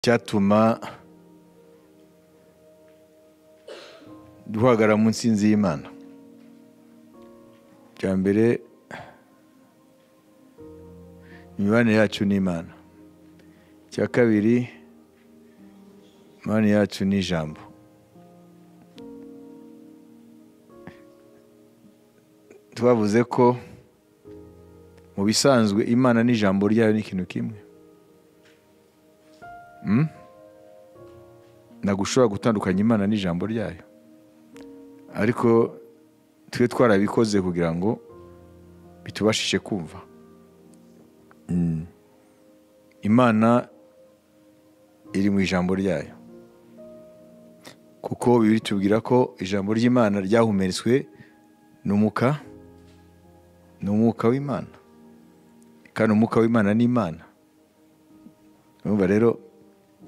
cyatuma duhagara mu ntsinzi y'Imana. Cya mbere, imibanire yacu n'Imana. Cya kabiri, imibanire yacu n'ijambo. Twavuze ko mu bisanzwe Imana n'ijambo ryayo ni ikintu kimwe. Nagushobora gutandukanya Imana n'ijambo ryayo, ariko twe twarabikoze kugira ngo bitubashishe kumva. Imana iri mu ijambo ryayo, kuko Bibiliya itubwira ko ijambo ry'Imana ryahumetswe n'umwuka w'Imana, kandi umwuka w'Imana ni Imana. Urumva rero,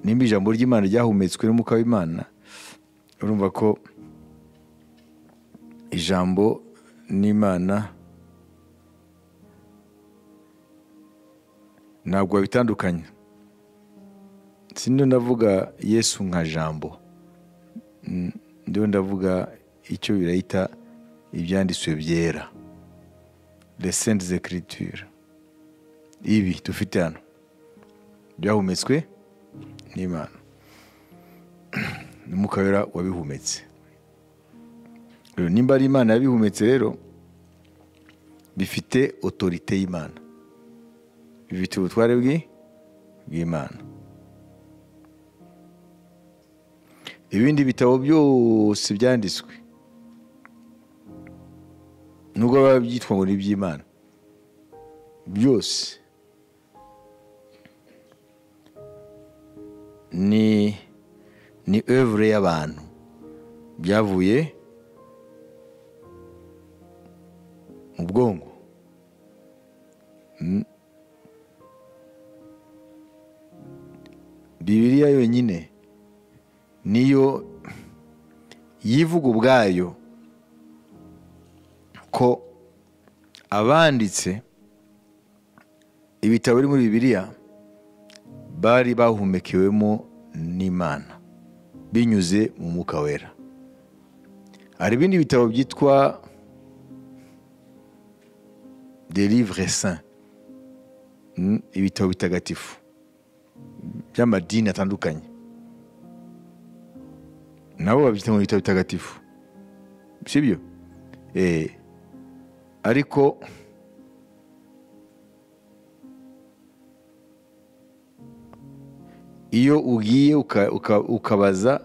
nimba ijambo ry'Imana ryahumetswe n'umwuka w'Imana, urumva ko ijambo n'Imana ntabwo babitandukanya. Sindio ndavuga Yesu nka jambo, ndio ndavuga icyo birayita ibyanditswe byera, les saintes écritures. Ibi dufite hano byahumetswe n'Imana, n'umwuka wera wabihumetse. Rero nimba ari Imana yabihumetse, rero bifite autorité y'Imana, bifite ubutware bw'Imana. Ibindi bitabo byose byanditswe, nubwo baba byitwa ngo ni iby'Imana, byose ni œuvre y'abantu, byavuye mu bwonko. Bibiliya yonyine niyo yivuga ubwayo ko abanditse ibitabo biri muri Bibiliya bari bahumekewemo n'Imana binyuze mu mwuka wera. Hari ibindi bitabo byitwa des livres saints, ibitabo bitagatifu by'amadini atandukanye, nabo babyita mu bitabo bitagatifu, sibyo? Ariko iyo ugiye ukabaza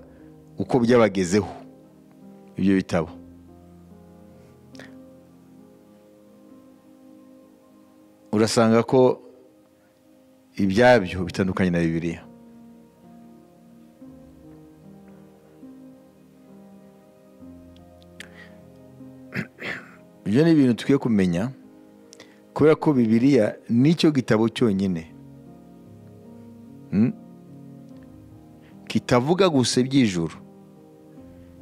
uko byabagezeho ibyo bitabo, urasanga ko ibyabyo bitandukanye na Bibiliya. Ibyo ni ibintu tukwiye kumenya, kubera ko Bibiliya nicyo gitabo cyonyine kitavuga gusa iby'ijuru,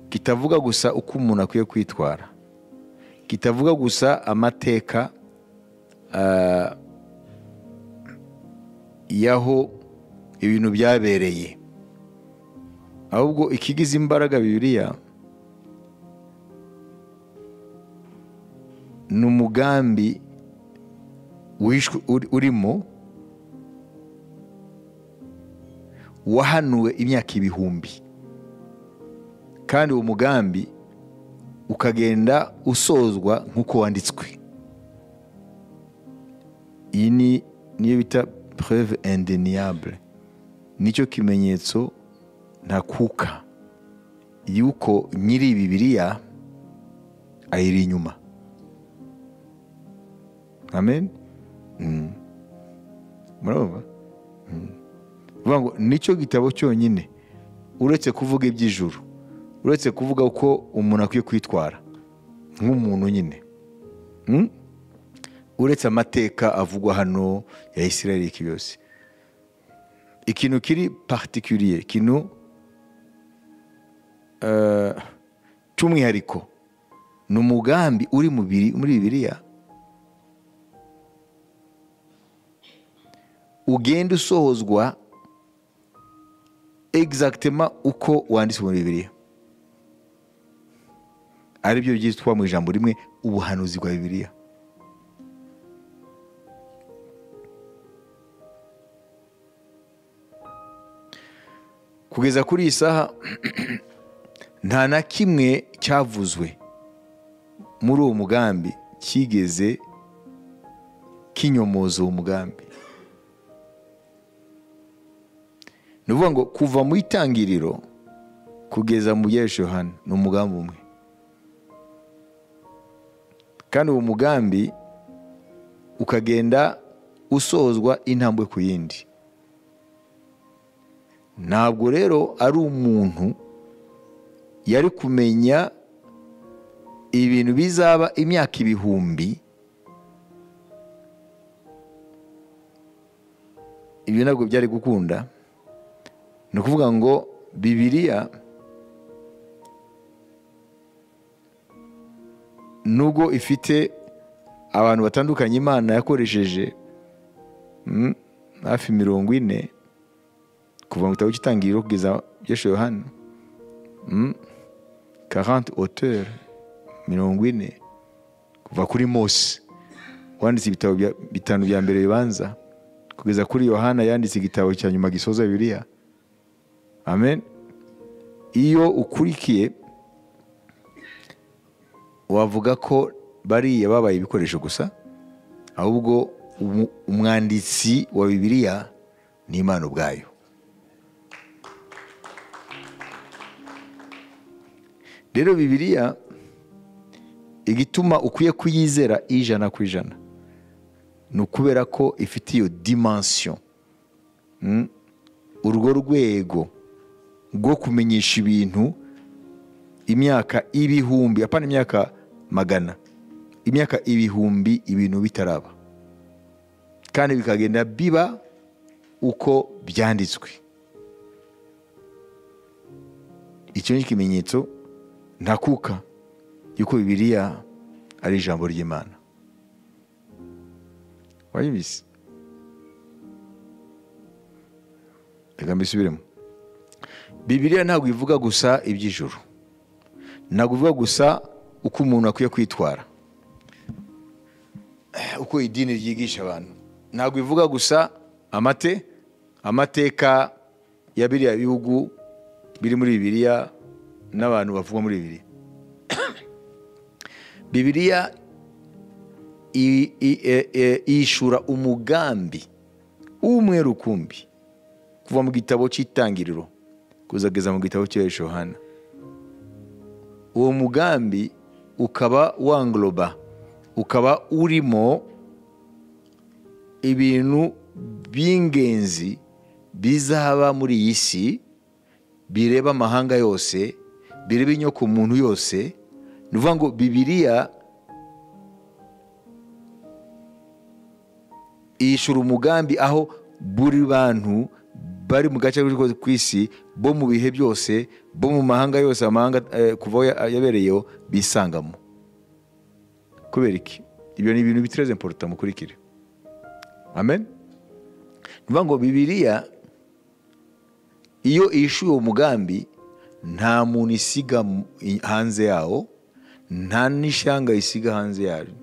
kitavuga gusa uko umuntu akwiye kwitwara, kitavuga gusa amateka yaho ibintu byabereye, ahubwo ikigize imbaraga Bibiliya ni umugambi urimo wahanuwe imyaka ibihumbi, kandi uwo mugambi ukagenda usozwa nk'uko wanditswe. Iyi niyo bita preuve indéniable, nicyo kimenyetso ntakuka yuko nyiri Bibiliya ayiri inyuma. Amen. Murumva? Vuga ngo nicyo gitabo cyonyine, uretse kuvuga iby'ijuru, uretse kuvuga uko umuntu akwiye kwitwara nk'umuntu nyine, uretse amateka avugwa hano ya Isirayeli yose, ikintu kiri particulier, ikintu cy'umwihariko, ni umugambi uri muri Bibiliya ugenda usohozwa exactement uko wanditse muri Bibiliya. Ari byo byitwa mu ijambo rimwe ubuhanuzi bwa Bibiliya. Kugeza kuri iyi saha nta na kimwe cyavuzwe muri uwo mugambi kigeze kinyomoza uwo mugambi. Ni ukuvuga ngo kuva mu itangiriro kugeza mu Yohana ni umugambi umwe, kandi uwo mugambi ukagenda usozwa intambwe ku yindi. Ntabwo rero ari umuntu yari kumenya ibintu bizaba imyaka ibihumbi. Ibyo ntabwo byari gukunda. Ni ukuvuga ngo Bibiliya nubwo ifite abantu batandukanye Imana yakoresheje hafi 40 kuva mu gitabo cy'itangiriro kugeza Yohana, 40 auteurs 40 kuva kuri Mose wanditse ibitabo bitanu bya mbere bibanza kugeza kuri Yohana yanditse igitabo cya nyuma gisoza Bibiliya. Amen. Iyo ukurikiye wavuga ko bariya babaye ibikoresho gusa, ahubwo umwanditsi wa Bibiliya ni Imana ubwayo. Rero Bibiliya igituma ukwiye kuyizera ijana ku ijana ni ukubera ko ifite iyo dimension, urwo rwego rwo kumenyesha ibintu imyaka ibihumbi, apana imyaka magana, imyaka ibihumbi ibintu bitaraba, kandi bikagenda biba uko byanditswe. Icyo ni ikimenyetso ntakuka yuko Bibiliya ari ijambo ry'Imana. Wayibise? Reka mbisubiremo. Bibiliya ntabwo ivuga gusa iby'ijuru, ntabwo ivuga gusa uko umuntu akwiye kwitwara, uko idini ryigisha abantu, ntabwo ivuga gusa amateka ya biriya bihugu biri muri Bibiliya n'abantu bavuga muri Bibiliya. Bibiliya ishura umugambi umwe rukumbi kuva mu gitabo cy'itangiriro kuzageza mu gitabo cya Yohana. Uwo mugambi ukaba wangloba, ukaba urimo ibintu by'ingenzi bizaba muri iyi si, bireba amahanga yose, bireba inyoko muntu yose. Ni ukuvuga ngo Bibiliya ishura umugambi aho buri bantu bari mu gace ku isi, bo mu bihe byose, bo mu mahanga yose, amahanga kuva yabereyeho bisangamo. Kubera iki? Ibyo ni ibintu bitreze important mukurikire. Amen. Ni ukuvuga ngo Bibiliya iyo ishuye umugambi nta muntu isiga hanze yawo, nta n'ishanga isiga hanze yayo,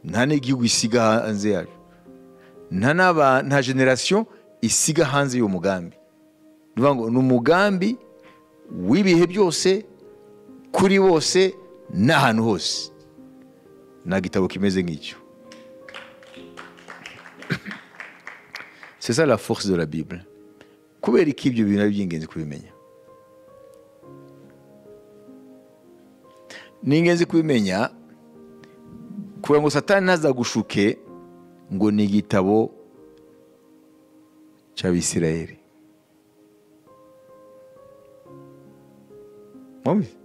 nta n'igihugu isiga hanze yayo, nta generation isiga hanze y'uwo mugambi. Ni ukuvuga ngo ni umugambi w'ibihe byose, kuri bose, n'ahantu hose. Nta gitabo kimeze nk'icyo. C'est ça la force de la Bible. Kubera iki ibyo bintu ari by'ingenzi kubimenya? Ni ingenzi kubimenya kugira ngo Satani ntazagushuke ngo ni igitabo cy'Abisirayeli. Mwumvise?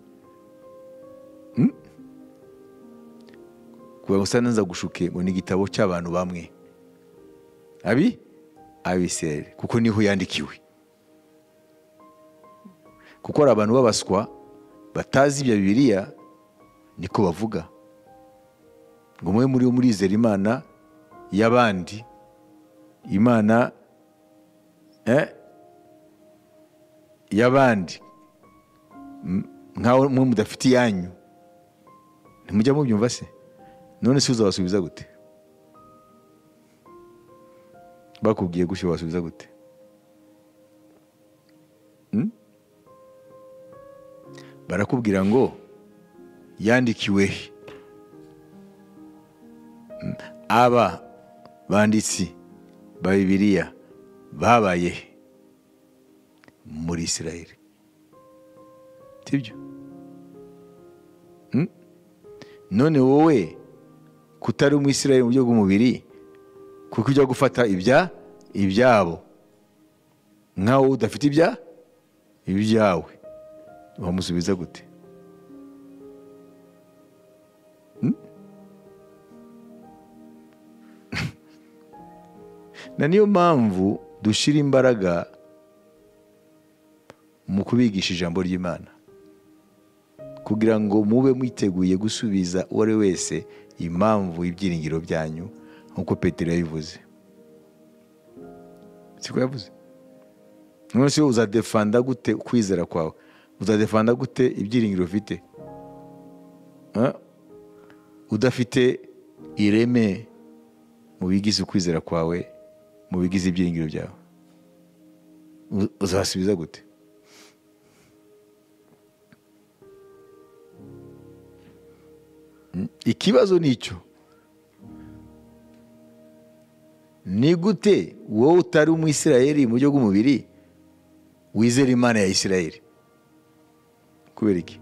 Kugira ngo Satani ntazagushuke ngo ni igitabo cy'abantu bamwe, Abisirayeli, kuko niho yandikiwe. Kuko ari abantu b'abaswa batazi ibya Bibiliya, niko bavuga ngo mwe muri murizera Imana y'abandi, Imana y'abandi nkaho mwe mudafite iyanyu, ntimujya mubyumva se? None se uzabasubiza gute? Bakubwiye gutyo wasubiza gute? Barakubwira ngo yandikiwe aba banditsi ba Bibiliya babaye muri Isirayeli, sibyo? None wowe kutari mu Isirayeli mu buryo bw'umubiri, kuko ujya gufata ibyabo nkaho udafite ibyawe, wamusubiza gute? Na niyo mpamvu dushira imbaraga mu kubigisha ijambo ry'Imana, kugira ngo mube mwiteguye gusubiza uwo ari wese impamvu y'ibyiringiro byanyu, nk'uko Petero yabivuze. Siko yavuze? None se uzadefanda gute kwizera kwawe? Uzadefanda gute ibyiringiro ufite udafite ireme mu bigize ukwizera kwawe, mu bigize ibyiringiro byawe? Uzasubiza gute? Ikibazo nicyo, ni gute wowe utari umwisirayeli mu buryo bw'umubiri wizera Imana ya Isirayeli? Kubera iki?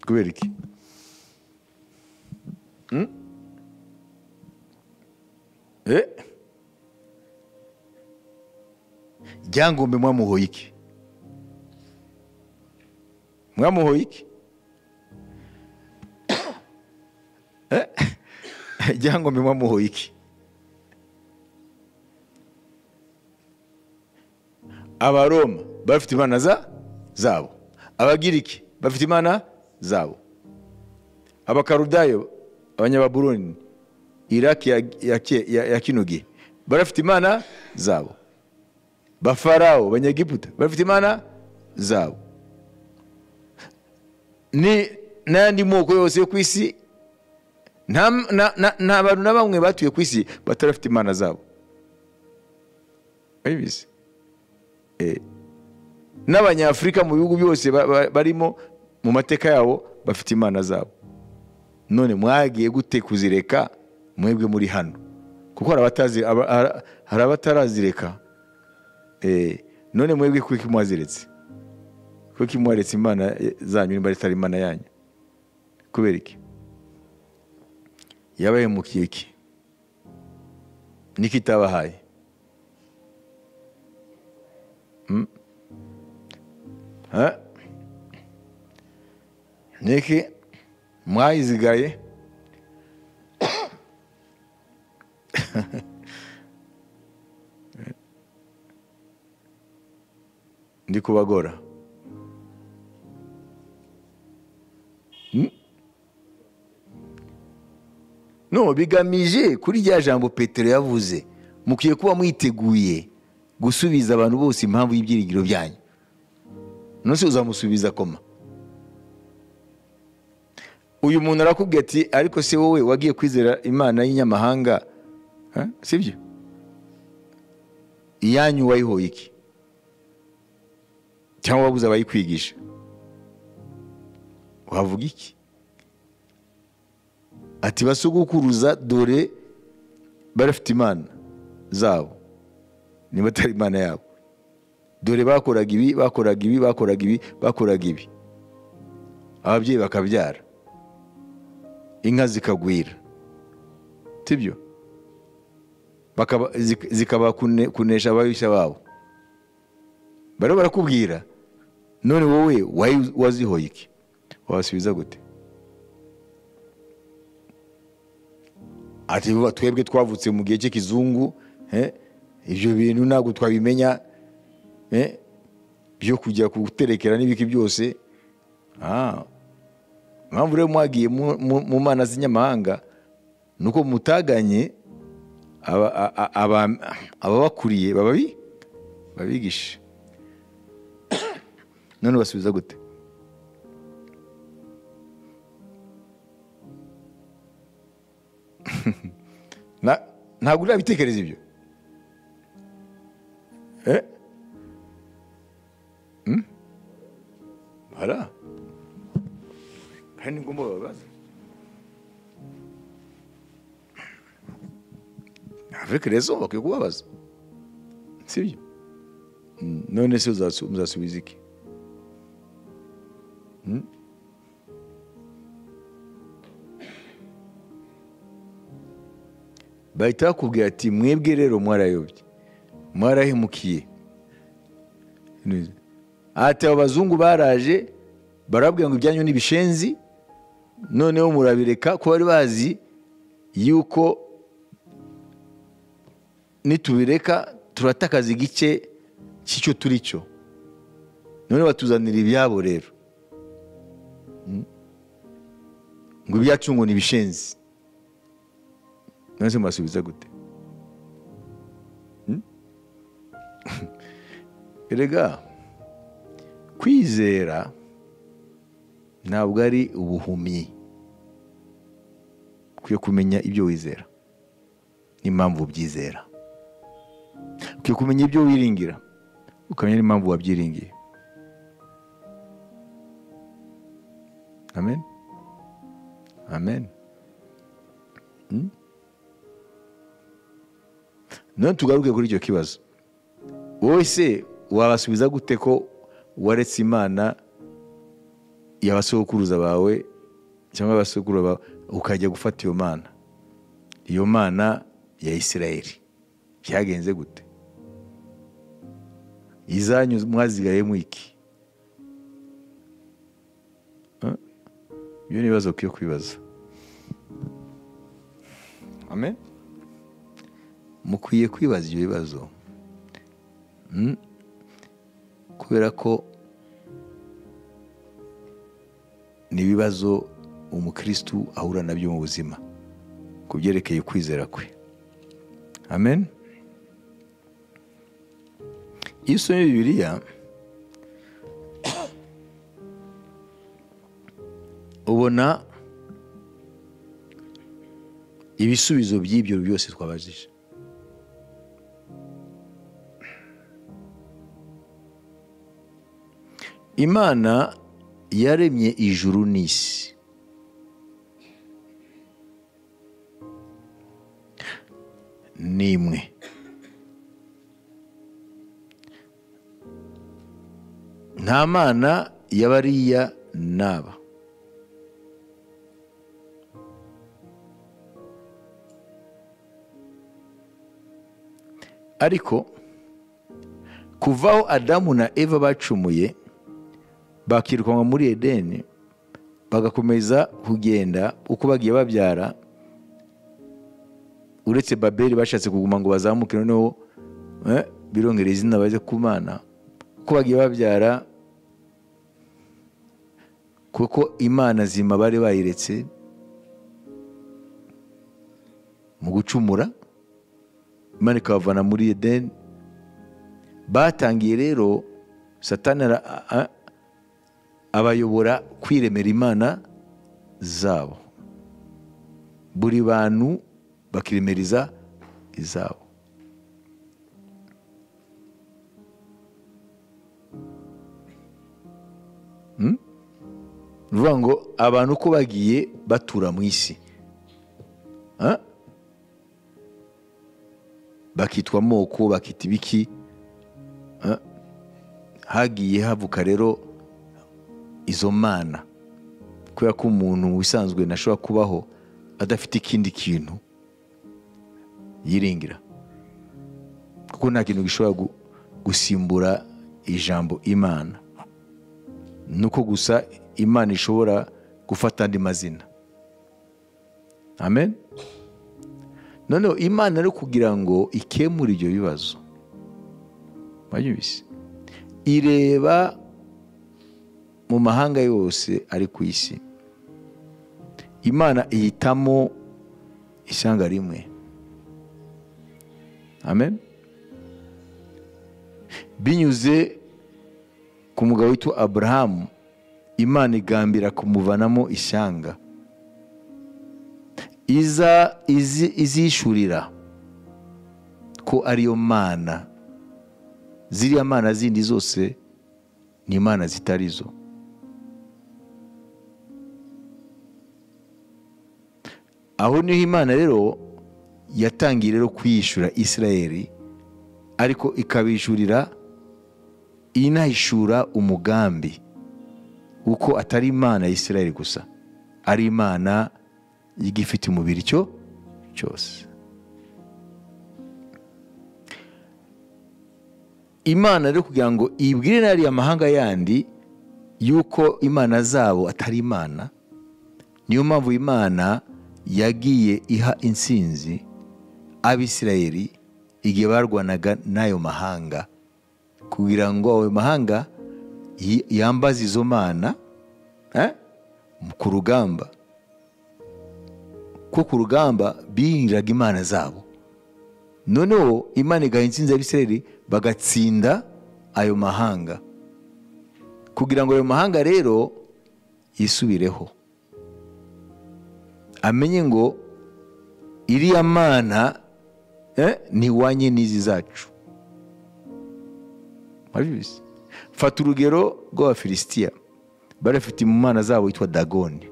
Kubera iki? Ryangombe mwamuhoye iki? Mwamuhoye iki? Ryangombe mwamuhoye iki? Abaroma bafite imana zabo, Abagiriki bafite imana zabo, Abakarudayo, Abanyababuloni, Iraki ya kino gihe barafite imana zabo, Bafarawo, Abanyegiputa bafite imana zabo, ni n'andi moko yose yo ku isi. Nta bantu na bamwe batuye ku isi batarafite imana zabo. Babizi? N'Abanyafurika mu bihugu byose barimo mu mateka yabo bafite imana zabo. None mwagiye gute kuzireka mwebwe muri hano? Kuko hari abatarazireka. None mwebwe kuko mwaziretse? Kuko mwaretse imana zanyu nimba atari imana yanyu? Kubera iki? Yabaye mukiki niki tabahaye? Niki mwayizigaye? Ndi kubagora. No, bigamije kuri rya jambo Petero yavuze, mukiye kuba mwiteguye gusubiza abantu bose impamvu y'ibyiringiro byanyu. Nose uzamusubiza koma? Uyu muntu arakubwiye ati ariko se wowe wagiye kwizera imana y'inyamahanga, sibyo? Iyanyu wayihoye iki? Cyangwa wabuze abayikwigisha? Wavuga iki? Ati basugukuruza dore barafite imana zabo, niba atari imana yabo. Dore bakoraga ibi, ababyeyi bakabyara, inka zikagwira, sibyo? Zikaba kunesha ababisha babo. Barakubwira, none wowe wazihoye iki? Wasubiza gute? Ati twebwe twavutse mu gihe cy'ikizungu, ibyo bintu ntabwo twabimenya, byo kujya guterekera n'ibiki byose. Mpamvu rero mwagiye mu mana z'inyamahanga nuko mutaganye ababakuriye babigisha. None basubiza gute? Ntabwo urabitekereza ibyo. Voilà. Kandi ngomba babaza. Avec raison, bakwiye kubabaza. Sibyo? None se uzasubiza iki? Bahita bakubwira ati mwebwe rero mwarayobye, mwarahemukiye. Ati abazungu baraje barabwira ngo ibyanyu n'ibishenzi, noneho murabireka ko bari bazi yuko nitubireka turatakaza igice cy'icyo turi cyo. None batuzanira ibyabo rero, ngo ibyacu ngo n'ibishenzi. None se masubiza gute? Erega kwizera ntabwo ari ubuhumyi. Ukwiye kumenya ibyo wizera n'impamvu ubyizera. Ukwiye kumenya ibyo wiringira ukamenya n'impamvu wabyiringiye. Amen. Amen. None tugaruke kuri icyo kibazo. Wowe se wabasubiza gute ko waretse Imana y'abasokuruza bawe cyangwa abasokuru bawe ukajya gufata iyo Mana? Iyo Mana ya Isirayeli byagenze gute? Izanyu mwazigaye mwiki? Ibyo ni ibibazo ukwiye kwibaza. Amen. Mukwiye kwibaza ibyo bibazo, kubera ko ni ibibazo umukristu ahura nabyo mu buzima ku byerekeye kwizera kwe. Amen. Iyo usomye Bibiliya ubona ibisubizo by'ibyo byose twabajije. Imana yaremye ijuru n'isi. Nimwe. Nta mana y'abariya n'aba. Ariko kuvaho Adamu na Eva bacumuye bakirukanwa muri Edeni, bagakomeza kugenda uko bagiye babyara, uretse Babeli bashatse kuguma ngo bazamuke noneho birongera izina baje ku Mana, uko bagiye babyara, kuko Imana zima bari bayiretse mu gucumura, Imana ikabavana muri Edeni. Batangiye rero Satani abayobora kwiremera imana zabo. Buri bantu bakiremeriza izabo. Ruvuga ngo abantu uko bagiye batura mu isi, bakitwa amoko, bakita ibiki, hagiye havuka rero izo mana, kubera ko umuntu wisanzwe ntashobora kubaho adafite ikindi kintu yiringira, kuko nta kintu gishobora gusimbura ijambo Imana. Nuko gusa Imana ishobora gufata andi mazina. Amen. Noneho Imana rero kugira ngo ikemure ibyo bibazo, ireba mu mahanga yose ari ku isi. Imana ihitamo ishyanga rimwe amen. Binyuze ku mugabo witwa Aburahamu, Imana igambira kumuvanamo ishyanga, izishurira ko ariyo mana. Ziriya mana zindi zose ni imana zitarizo. Aho niho Imana rero yatangiye rero kwiyishura Isirayeli, ariko ikabishurira inahishura umugambi uko atari Imana ya Isirayeli gusa, ari Imana y'igifite umubiri cyose. Imana rero kugira ngo ibwire n'ariya mahanga yandi yuko imana zabo atari Imana, niyo mpamvu Imana yagiye iha intsinzi Abisirayeli igihe barwanaga n'ayo mahanga, kugira ngo ayo mahanga yambaze izo mana ku rugamba, ko ku rugamba bihinduraga imana zabo. Noneho Imana igaha intsinzi Abisirayeli bagatsinda ayo mahanga, kugira ngo ayo mahanga rero yisubireho, amenye ngo iriya mana ntiwanye n'izi zacu. Fata urugero rw'Abafilisitiya, bari bafite mu mana zabo yitwa Dagoni.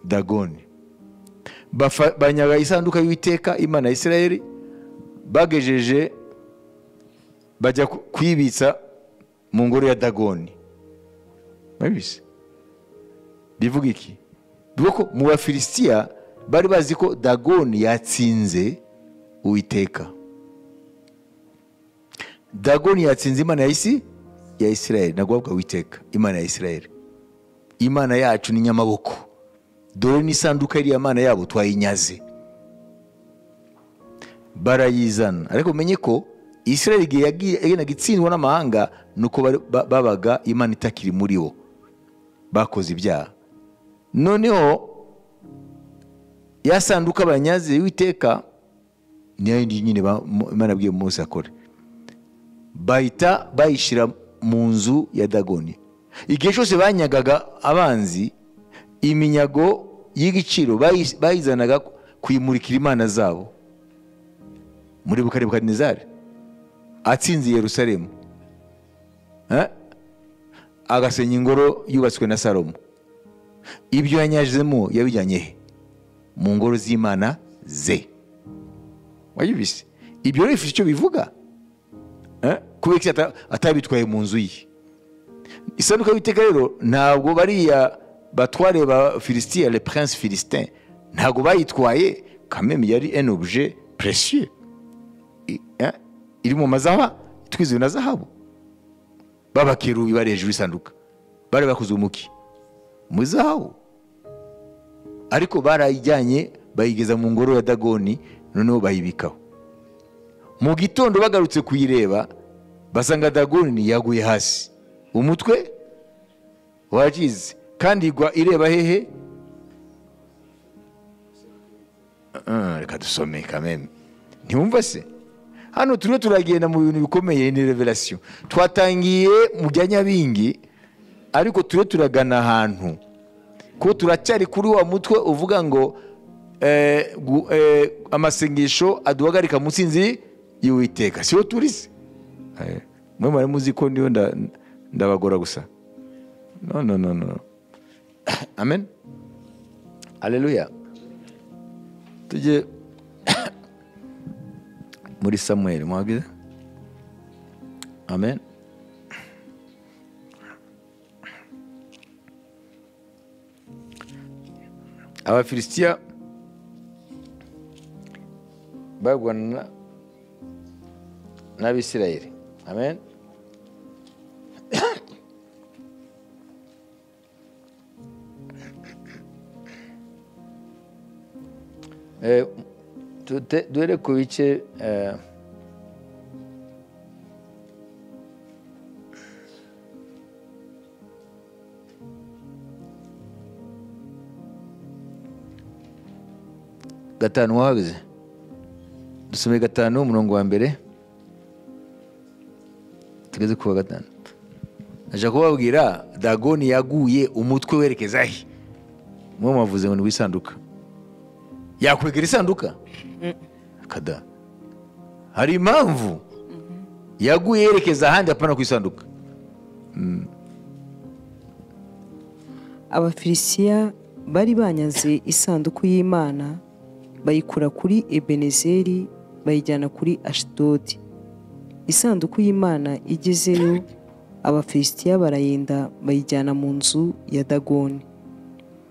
Dagoni banyaga isanduka y'Uwiteka, Imana ya Isirayeli, bagejeje bajya kwibitsa mu ngoro ya Dagoni. Bivuga iki? Bivuga ko mu Bafilisitiya bari bazi ko Dagoni yatsinze Uwiteka. Dagoni yatsinze Imana ya Isirayeli, nagwavuga Uwiteka, Imana ya Isirayeli. Imana yacu ni nyamaboko, dore n'isanduka iriya mana yabo twayinyaze. Barayizana, ariko umenye ko Isirayeli igihe yagenaga itsindwa n'amahanga nuko babaga Imana itakiri muri bo, bakoze ibyaha. Noneho ya sanduka banyaze Uwiteka niyo nyine Imana abwiye Mose akore, bahita bayishira mu nzu ya Dagoni. Igihe cyose banyagaga abanzi, iminyago y'igiciro bayizanaga kuyimurikira imana zabo. Muri Nebukadinezari atsinze Yerusalemu, agasenya ingoro yubatswe na Salomo, ibyo yanyajemo yabijyanye he? Mu ngoro z'imana ze. Wayibise ibyo rero bifite icyo bivuga, kubera atabitwaye mu nzu ye. Isanduka y'Uwiteka rero ntabwo bariya batware ba Filistia, les princes philistins, ntabwo bayitwaye, quand même yari un objet précieux, iri mu mazaba twizwe na zahabu. Babakerubi bari hejuru isanduka, bari bakoze umuki mu zahabu, ariko barayijyanye bayigeza mu ngoro ya Dagoni, noneho bayibikaho. Mu gitondo bagarutse kuyireba, basanga Dagoni yaguye hasi, umutwe wagize, kandi igwa ireba hehe? Reka dusome quand même, ntiwumva se? Hano turiho turagenda mu bintu bikomeye, ni revelation. Twatangiye mu bya Nyabingi, ariko turiho turagana ahantu ko turacyari kuri wa mutwe uvuga ngo amasengesho aduhagarika mu ntsinzi y'Uwiteka. Siho turize mwe mwari muzi ko ndiyo ndabagora gusa? No. Amen, haleluya. Tujye muri Samuel, mwagize? Amen. Abafilisitiya bagwana n'Abisirayeli. Amen. Duhere ku bice gatanu. Wahagaze dusome 5 umurongo wa mbere tugeze ku wa 5. Aje kubabwira Dagoni yaguye umutwe werekeza he. Mwe mavuze ngo wisanduka. Yakwegera isanduka? Kada. Hari impamvu yaguye yerekeza ahandi apana ku isanduka. Abafilisitiya bari banyaze isanduku y'Imana bayikura kuri Ebenezeri bayijyana kuri Ashdodi. Isanduku y'Imana igezeyo Abafilisitiya barayenda bayijyana mu nzu ya Dagoni.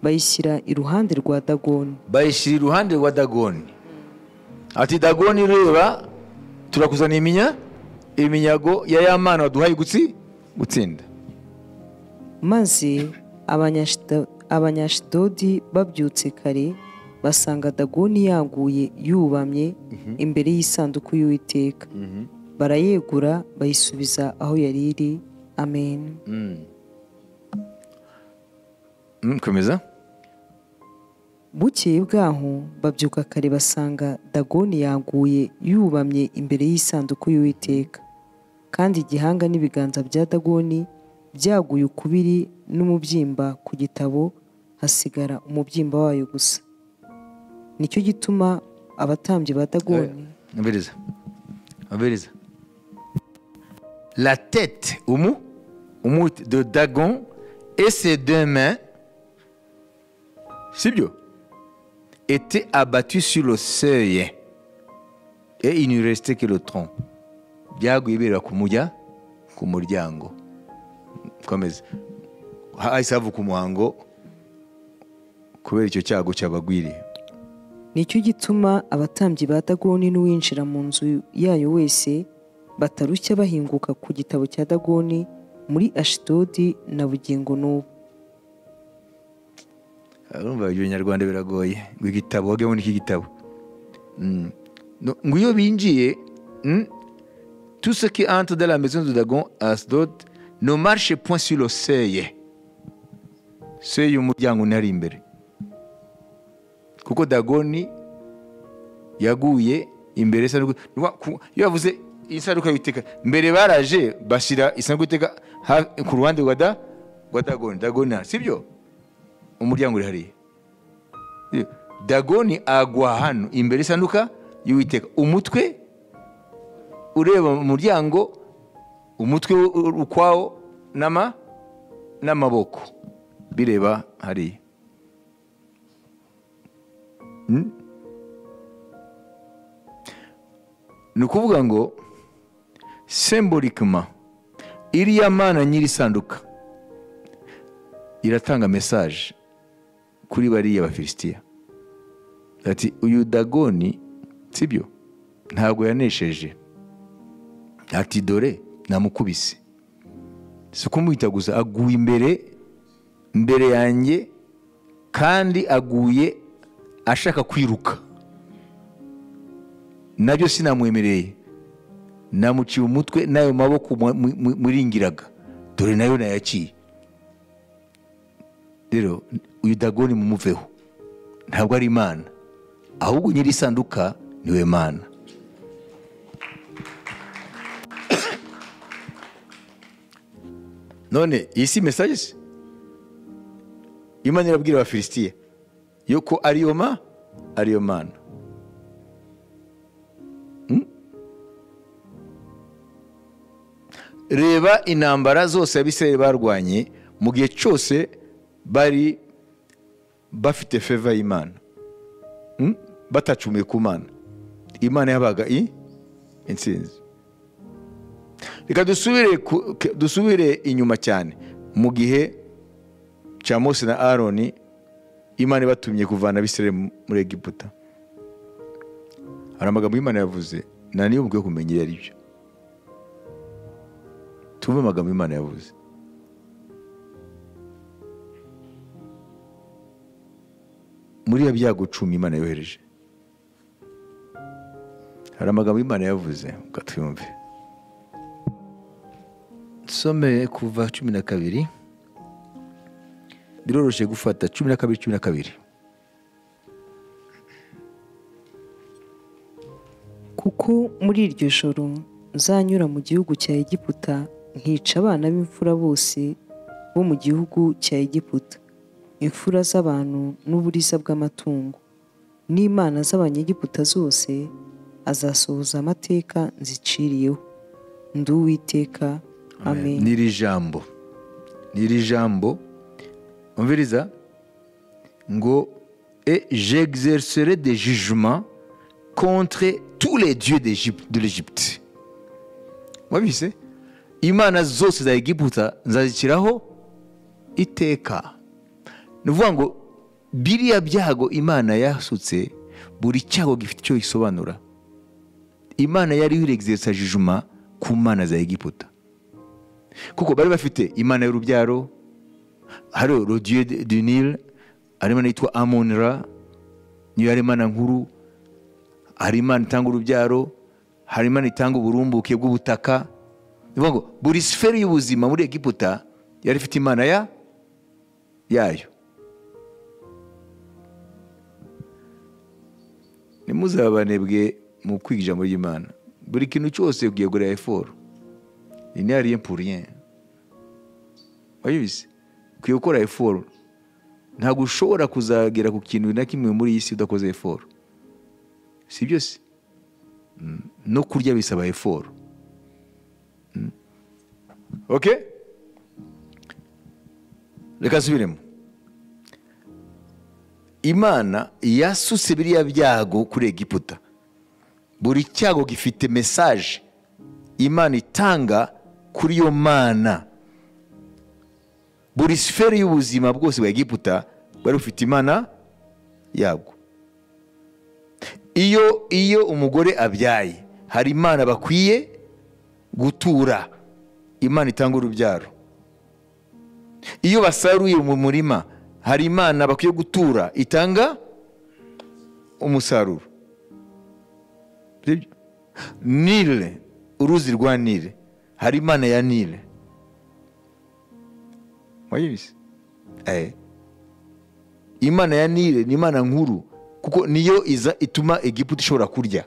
Bayishyira iruhande rwa Dagoni. Bayishyira iruhande rwa Dagoni. Ati Dagoni reba turakuzana iminyago ya y'Imana waduhaye gutsinda. Maze Abanyashdodi babyutse kare basanga Dagoni yaguye yubamye imbere y'isanduku y'Uwiteka. Barayegura bayisubiza aho yari iri. Amen. Komeza. Bukeye bwaho babyuka kare basanga Dagoni yaguye yubamye imbere y'isanduku y'Uwiteka. Kandi igihanga n'ibiganza bya Dagoni byaguye ukubiri n'umubyimba ku gitabo, hasigara umubyimba wayo gusa. Nicyo gituma abatambyi ba Dagoni Aberiza. La tête de Dagon et ses 2 mains, c'est bien, étaient abattus sur le seuil et il ne restait que le tronc. Byaguye bera ku muryango. Komeza. Hahise havuka umuhango kubera icyo cyago cyabagwiriye. Nicyo gituma abatambyi ba Dagoni n'uwinjira mu nzu yayo wese batarushya bahinguka ku gitabo cya Dagoni muri Ashdodi na bugingo n'ubu. Urumva ibyo Nyarwanda biragoye. Ngo igitabo wage muri iki gitabo. Ngo iyo binjiye tout ce qui entre dans la maison de Dagon à Ashdod ne marche point sur le seuil. Seuil y'umuryango nari imbere. Kuko Dagoni yaguye imbere isanduku. Iyo bavuze isanduku y'Uwiteka mbere baraje bashyira isanduku y'Uwiteka ku ruhande rwa Dagoni. Dagoni sibyo? Umuryango uri hariya. Dagoni agwa hano imbere isanduka y'Uwiteka. Umutwe ureba mu muryango, umutwe ukwawo n'amaboko bireba hariya. Ni ukuvuga ngo symboliquement iriya Mana nyiri sanduka iratanga message kuri bariya Abafilisitiya ati uyu Dagoni sibyo ntabwo yanesheje. Ati dore namukubise. Si kumuhita gusa aguye imbere yanjye kandi aguye ashaka kwiruka. Nabyo sinamwemereye. Namuciye umutwe nayo maboko muringiraga. Dore nayo nayaciye. Rero uyu Dagoni mumuveho. Ntabwo ari Imana. Ahubwo nyiri sanduka niwe Mana. None isi messages Imana irabwira Abafilisitiya yuko ariyo Mana. Reba intambara zose Abisirayeli barwanye mu gihe cyose bari bafite favor y'Imana. Batacumuye ku Mana. Imana yabaga intsinzi. Reka dusubire inyuma cyane mu gihe cya Mose na Aroni Imana ibatumye kuvana Abisirayeli muri Egiputa. Hari amagambo Imana yavuze na niyo mugwe kumenya ari byo. Tumve amagambo Imana yavuze. Muri ya byago 10 Imana yohereje. Hari amagambo Imana yavuze ukatwumve. Some kuva 12 biroroshe gufata 12. kuko muri iryo joro nzanyura mu gihugu cya Egiputa nkica abana b'imfura bose bo mu gihugu cya Egiputa, imfura z'abantu n'uburiza bw'amatungo, n'imana z'abanyegiputa zose azasohoza amateka nziciriyeho. Ndi Uwiteka. Amen. N'iri jambo umviriza ngo et j'exercerai des jugements contre tous les dieux de l'Égypte. Wabise imana zose za Egiputa nzaziciraho iteka. Nuvuga ngo biriya byago Imana yasutse, buri cyago gifite icyo isobanura. Imana yari irexerce jugement ku mana za Egiputa, kuko bari bafite imana y'urubyaro, hari le dieu du Nil, hari imana yitwa Amonra, niyo yari imana nkuru, hari imana itanga urubyaro, hari imana itanga uburumbuke bw'ubutaka. Nivuga ngo buri sfere y'ubuzima muri Egiputa yari ifite imana yayo. Nimuzabanebwe mu kwiga ijambo ry'Imana. Buri kintu cyose ugiye gukora effort. Il n'y a rien pour rien. Wabise ugiye gukora effort. Ntabwo ushobora kuzagera ku kintu na kimwe muri iyi si udakoze effort. Si byose no kurya bisaba effort. Okay? Reka subiremo. Imana yasutse biriya byago kuri Egiputa. Buri cyago gifite message Imana itanga kuri yo mana. Buri sfere y'ubuzima bwose bwa Egiputa bari bufite imana yabwo. Iyo umugore abyaye, hari imana bakwiye gutura, imana itanga urubyaro. Iyo basaruye mu murima, hari imana bakwiye gutura, itanga umusaruro. Nile, uruzi rwa Nile, hari imana ya Nile. Wayibise? Imana ya Nile ni imana nkuru, kuko niyo ituma Egiputa ishobora kurya.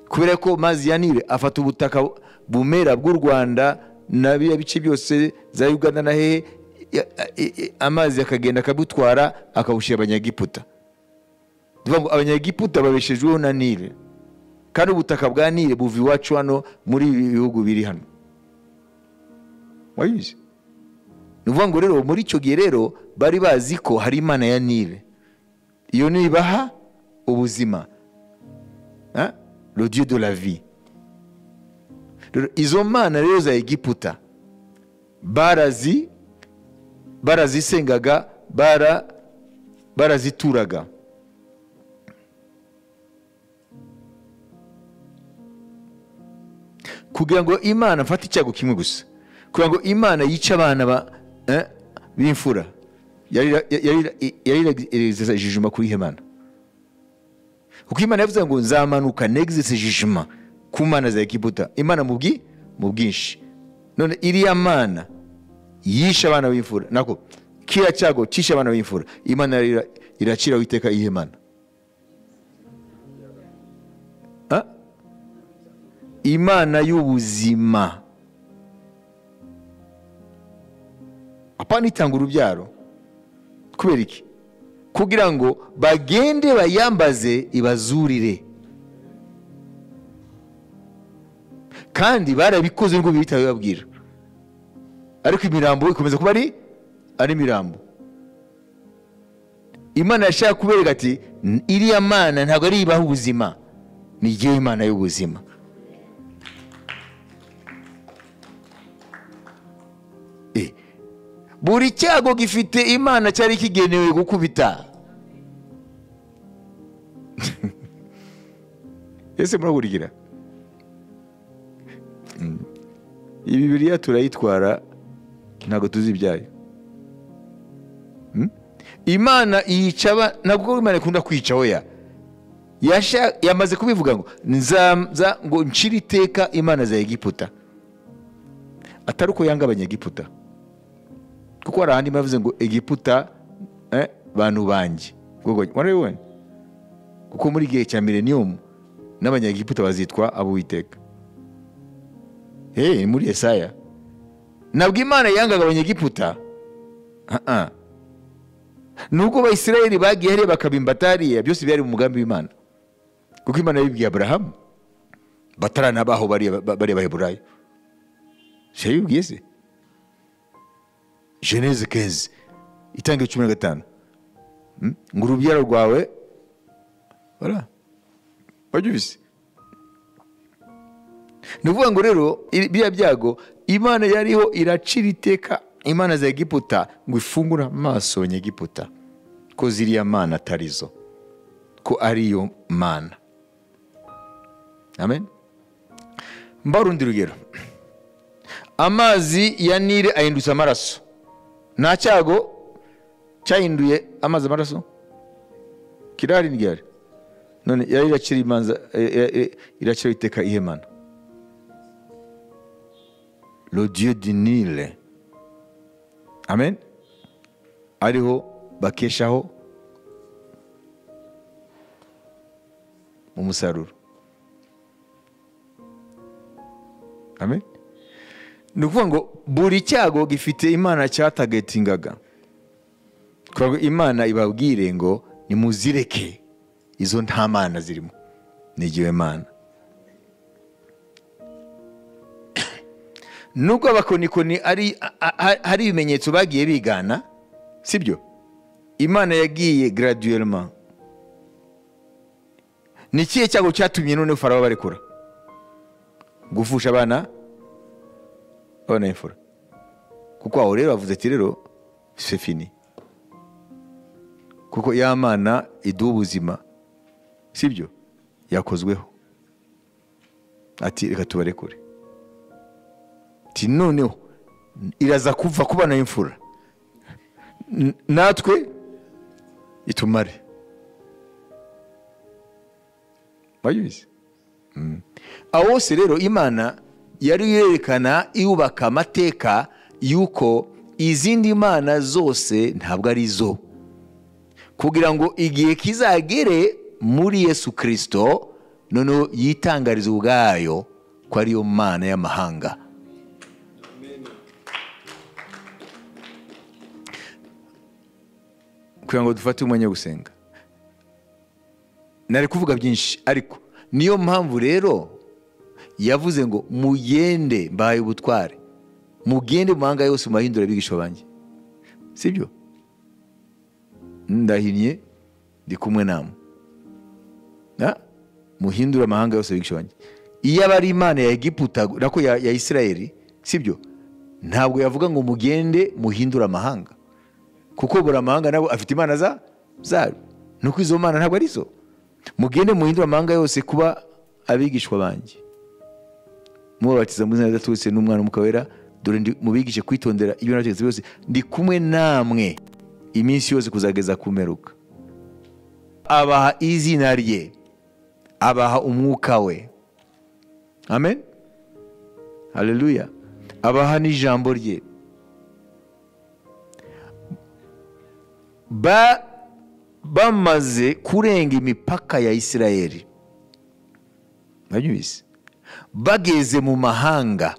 Kubera ko mazi ya Nile afata ubutaka bumera bw'u Rwanda na bice byose za Uganda na hehe, amazi akagenda akabutwara akawushyira abanyagiputa. Tuvuga ngo abanyagiputa babeshejweho na Nile, kandi ubutaka bwa Nile buva iwacu hano muri ibihugu biri hano. Wayizi? Nuvuga ngo rero muri icyo gihe rero bari bazi ko hari imana ya Nile, iyo niyo ibaha ubuzima, le dieu de la vie. Izo mana rero za Egiputa barazisengaga, barazituraga. Kugira ngo Imana mfate icyago kimwe gusa, kugira ngo Imana yice abana b'imfura, yari jugement kuri Imana. Kuko Imana yavuze ngo nzamanuka n'exerce jugement ku mana za Egiputa, Imana mu bwinshi. None iriya mana yishe abana b'imfura, nako kiriya cyago cyishe abana b'imfura, Imana iracira witeka ihe mana. Imana y'ubuzima, apana itanga urubyaro. Kubera iki? Kugira ngo bagende bayambaze ibazurire. Kandi barabikoze ngo bihita bibabwira, ariko imirambo ikomeza kuba ari imirambo. Imana yashaka kubereka ati iriya mana ntabwo ari ibaha ubuzima, ni jyewe Imana y'ubuzima. Buri cyago gifite imana cyari kigenewe gukubita. Ese muraburigira? Iyi Bibiliya turayitwara ntabwo tuzi ibyayo. Imana yica, ntabwo Imana ikunda kwica oya. Yamaze kubivuga ngo ngo ncira iteka imana za Egiputa. Atari uko yanga abanyegiputa, kuko hari ahandi bavuze ngo Egiputa bantu banjye. Warabibonye? kuko muri gihe cya millennium n'abanyagiputa bazitwa ab'Uwiteka. Muri Yesaya nabwo Imana yangaga abanyagiputa. Nuko Abayisirayeli bagiye hariya bakabimbatariye, byose byari mu mugambi w'Imana, kuko Imana yabibwiye Aburahamu bataranabaho bari Abaheburayo. Yabibwiye se Genèse 15 Itangiriro 15 ngo urubyaro rwawe wabyumvise. Ni ukuvuga ngo rero biriya byago Imana yariho iracira iteka imana za Egiputa ngo ifungure amaso abanyegiputa ko ziriya mana atarizo, ko ariyo mana. Amen. Mbarundi rugero, amazi ya Nile ahindutse amaraso. Nta cyago cyahinduye amazi amaraso kirari ndyari. None yari iracira imanza, iracira iteka ihe mana. Le Dieu du Nile. Amen. Ariho bakeshaho mu musaruro. Amen. Ni ukuvuga ngo buri cyago gifite imana cyatagetingaga, kuko Imana ibabwire ngo nimuzireke izo nta mana zirimo, nigiwe mana. Nubwo abakonikoni hari ibimenyetso bagiye bigana, sibyo? Imana yagiye graduellement. Ni kiye cyago cyatumye none Farawo barekura gufusha abana imfura? Kuko aho rero bavuze ati rero c'est fini, kuko ya mana iduha ubuzima, sibyo, yakozweho, ati reka tubarekure. Ati noneho iraza kuva ku bana b'imfura, natwe itumare. Bayuzi. Aho se rero Imana yari yerekana yubaka amateka yuko izindi mana zose ntabwo ari zo, kugira ngo igihe kizagere muri Yesu Kristo noneho yitangariza ubwayo ko ariyo mana y'amahanga. Kugira ngo dufate umwanya wo gusenga, nari kuvuga byinshi, ariko niyo mpamvu rero yavuze ngo mugende mbaye ubutware, mugende mu mahanga yose mubahindura abigisha banjye, sibyo? Ndahinnye ndi kumwe namwe, muhindura amahanga yose abigisha banjye. Iyo aba ari Imana ya Egiputa nako ya Isirayeli, sibyo, ntabwo yavuga ngo mugende muhindura amahanga, kuko buri amahanga nabo afite imana zabo, nuko izo mana ntabwo ari zo. Mugende muhindura amahanga yose kuba abigishwa banjye, mubabatiza mu izina rya Data n'Umwana n'Umwuka Wera, dore mubigishe kwitondera ibyo nategetse byose, ndi kumwe namwe iminsi yose kuzageza ku mperuka. Abaha izina rye, abaha umwuka we. Amen. Haleluya. Abaha n'ijambo rye. Bamaze kurenga imipaka ya Isirayeli, babyumvise, bageze mu mahanga,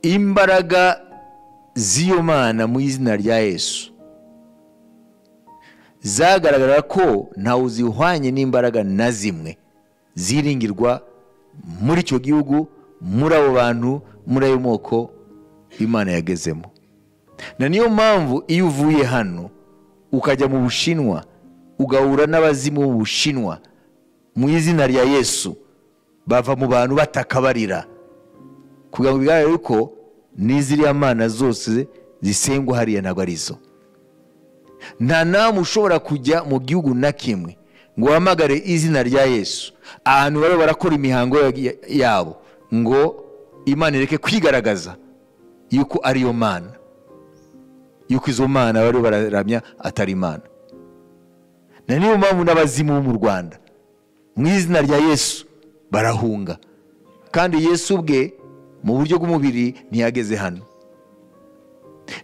imbaraga z'iyo mana mu izina rya Yesu zagaragara ko ntawe zihwanye n'imbaraga na zimwe ziringirwa muri icyo gihugu, muri abo bantu, muri ayo moko Imana yagezemo. Na niyo mpamvu iyo uvuye hano ukajya mu Bushinwa ugahura n'abazimu mu Bushinwa, mu izina rya Yesu bava mu bantu batakabarira, kugira ngo bigaragare yuko n'iziriya mana zose zisengwa hariya ntabwo ari zo. Nta namwe ushobora kujya mu gihugu na kimwe ngo uhamagare izina rya Yesu ahantu bari barakora imihango yabo, ngo Imana ireke kwigaragaza yuko ariyo mana, yuko izo mana bari bararamya atari Imana. Na niyo mpamvu n'abazimu bo mu Rwanda mu izina rya Yesu barahunga, kandi Yesu ubwe mu buryo bw'umubiri ntiyageze hano.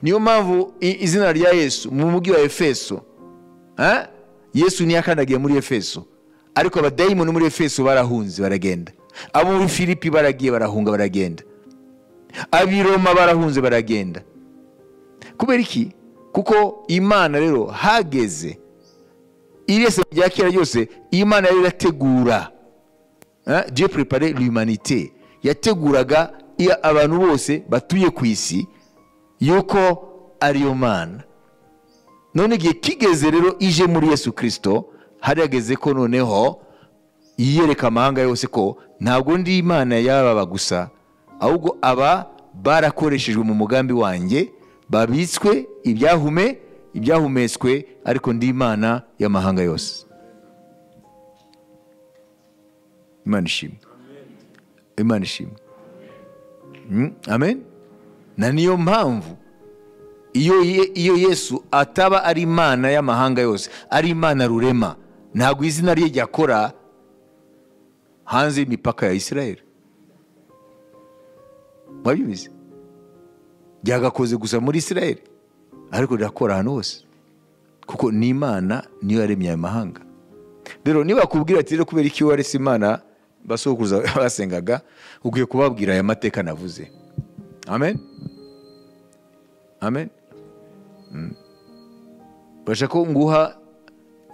Niyo mpamvu izina rya Yesu mu mujyi wa Efeso Yesu ntiyakandagiye muri Efeso, ariko abadayimoni muri Efeso barahunze baragenda. Abo muri Filipi baragiye barahunga baragenda. Ab'i Roma barahunze baragenda. Kubera iki? Kuko Imana rero hageze irese rya kera ryose Imana yari irategura. Dieu préparait l'humanité. Yateguraga abantu bose batuye ku isi yuko ariyo Mana. None igihe kigeze rero ije muri Yesu Kristo, hari yageze ko noneho yiyereka amahanga yose ko ntabwo ndi Imana y'aba gusa, ahubwo aba barakoreshejwe mu mugambi wanjye, babitswe ibyahumetswe, ariko ndi Imana y'amahanga yose. Imana ishimwe. Imana ishimwe. Amen. Na niyo mpamvu iyo Yesu ataba ari Imana y'amahanga yose, ari Imana rurema, ntabwo izina rye ryakora hanze y'imipaka ya Israel. Mwabibizi? Ryagakoze gusa muri Israel, ariko rirakora ahantu hose, kuko ni Imana niyo yaremye aya mahanga. Rero niba kubwira ati rero kubera iki warese Imana basokuruza basengaga, ugiye kubabwira aya mateka navuze. Amen. Amen. Bashaka nguha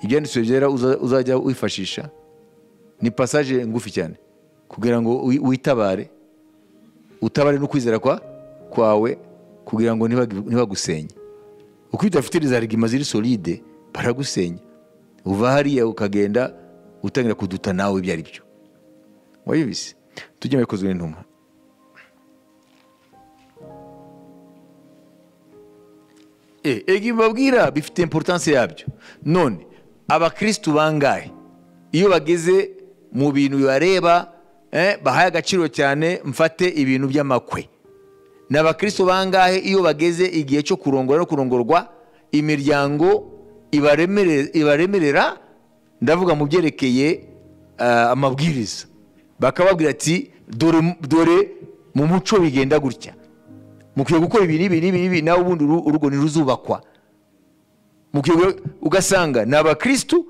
ibyanditswe byera uzajya wifashisha. Ni passage ngufi cyane kugira ngo witabare, utabare no kwizera kwawe, kugira ngo ntibagusenye. Uko udafite izarigima ziri solide baragusenya. Uva hariya ukagenda utangira kuduta nawe ibyo ari byo. Wayibise tujye mekozwe n'intumwa. Egi babwira bifite importance yabyo. None abakristo bangahe iyo bageze mu bintu bibareba bahaye agaciro cyane, mfate ibintu by'amakwe. N'abakristo bangahe iyo bageze igihe cyo kurongora no kurongorwa, imiryango ibaremerera, ndavuga mu byerekeye amabwiriza, bakababwira ati dore mu muco bigenda gutya, mukwiye gukora ibi nawe ubundi urugo ntiruzubakwa. Ugasanga ni abakristo,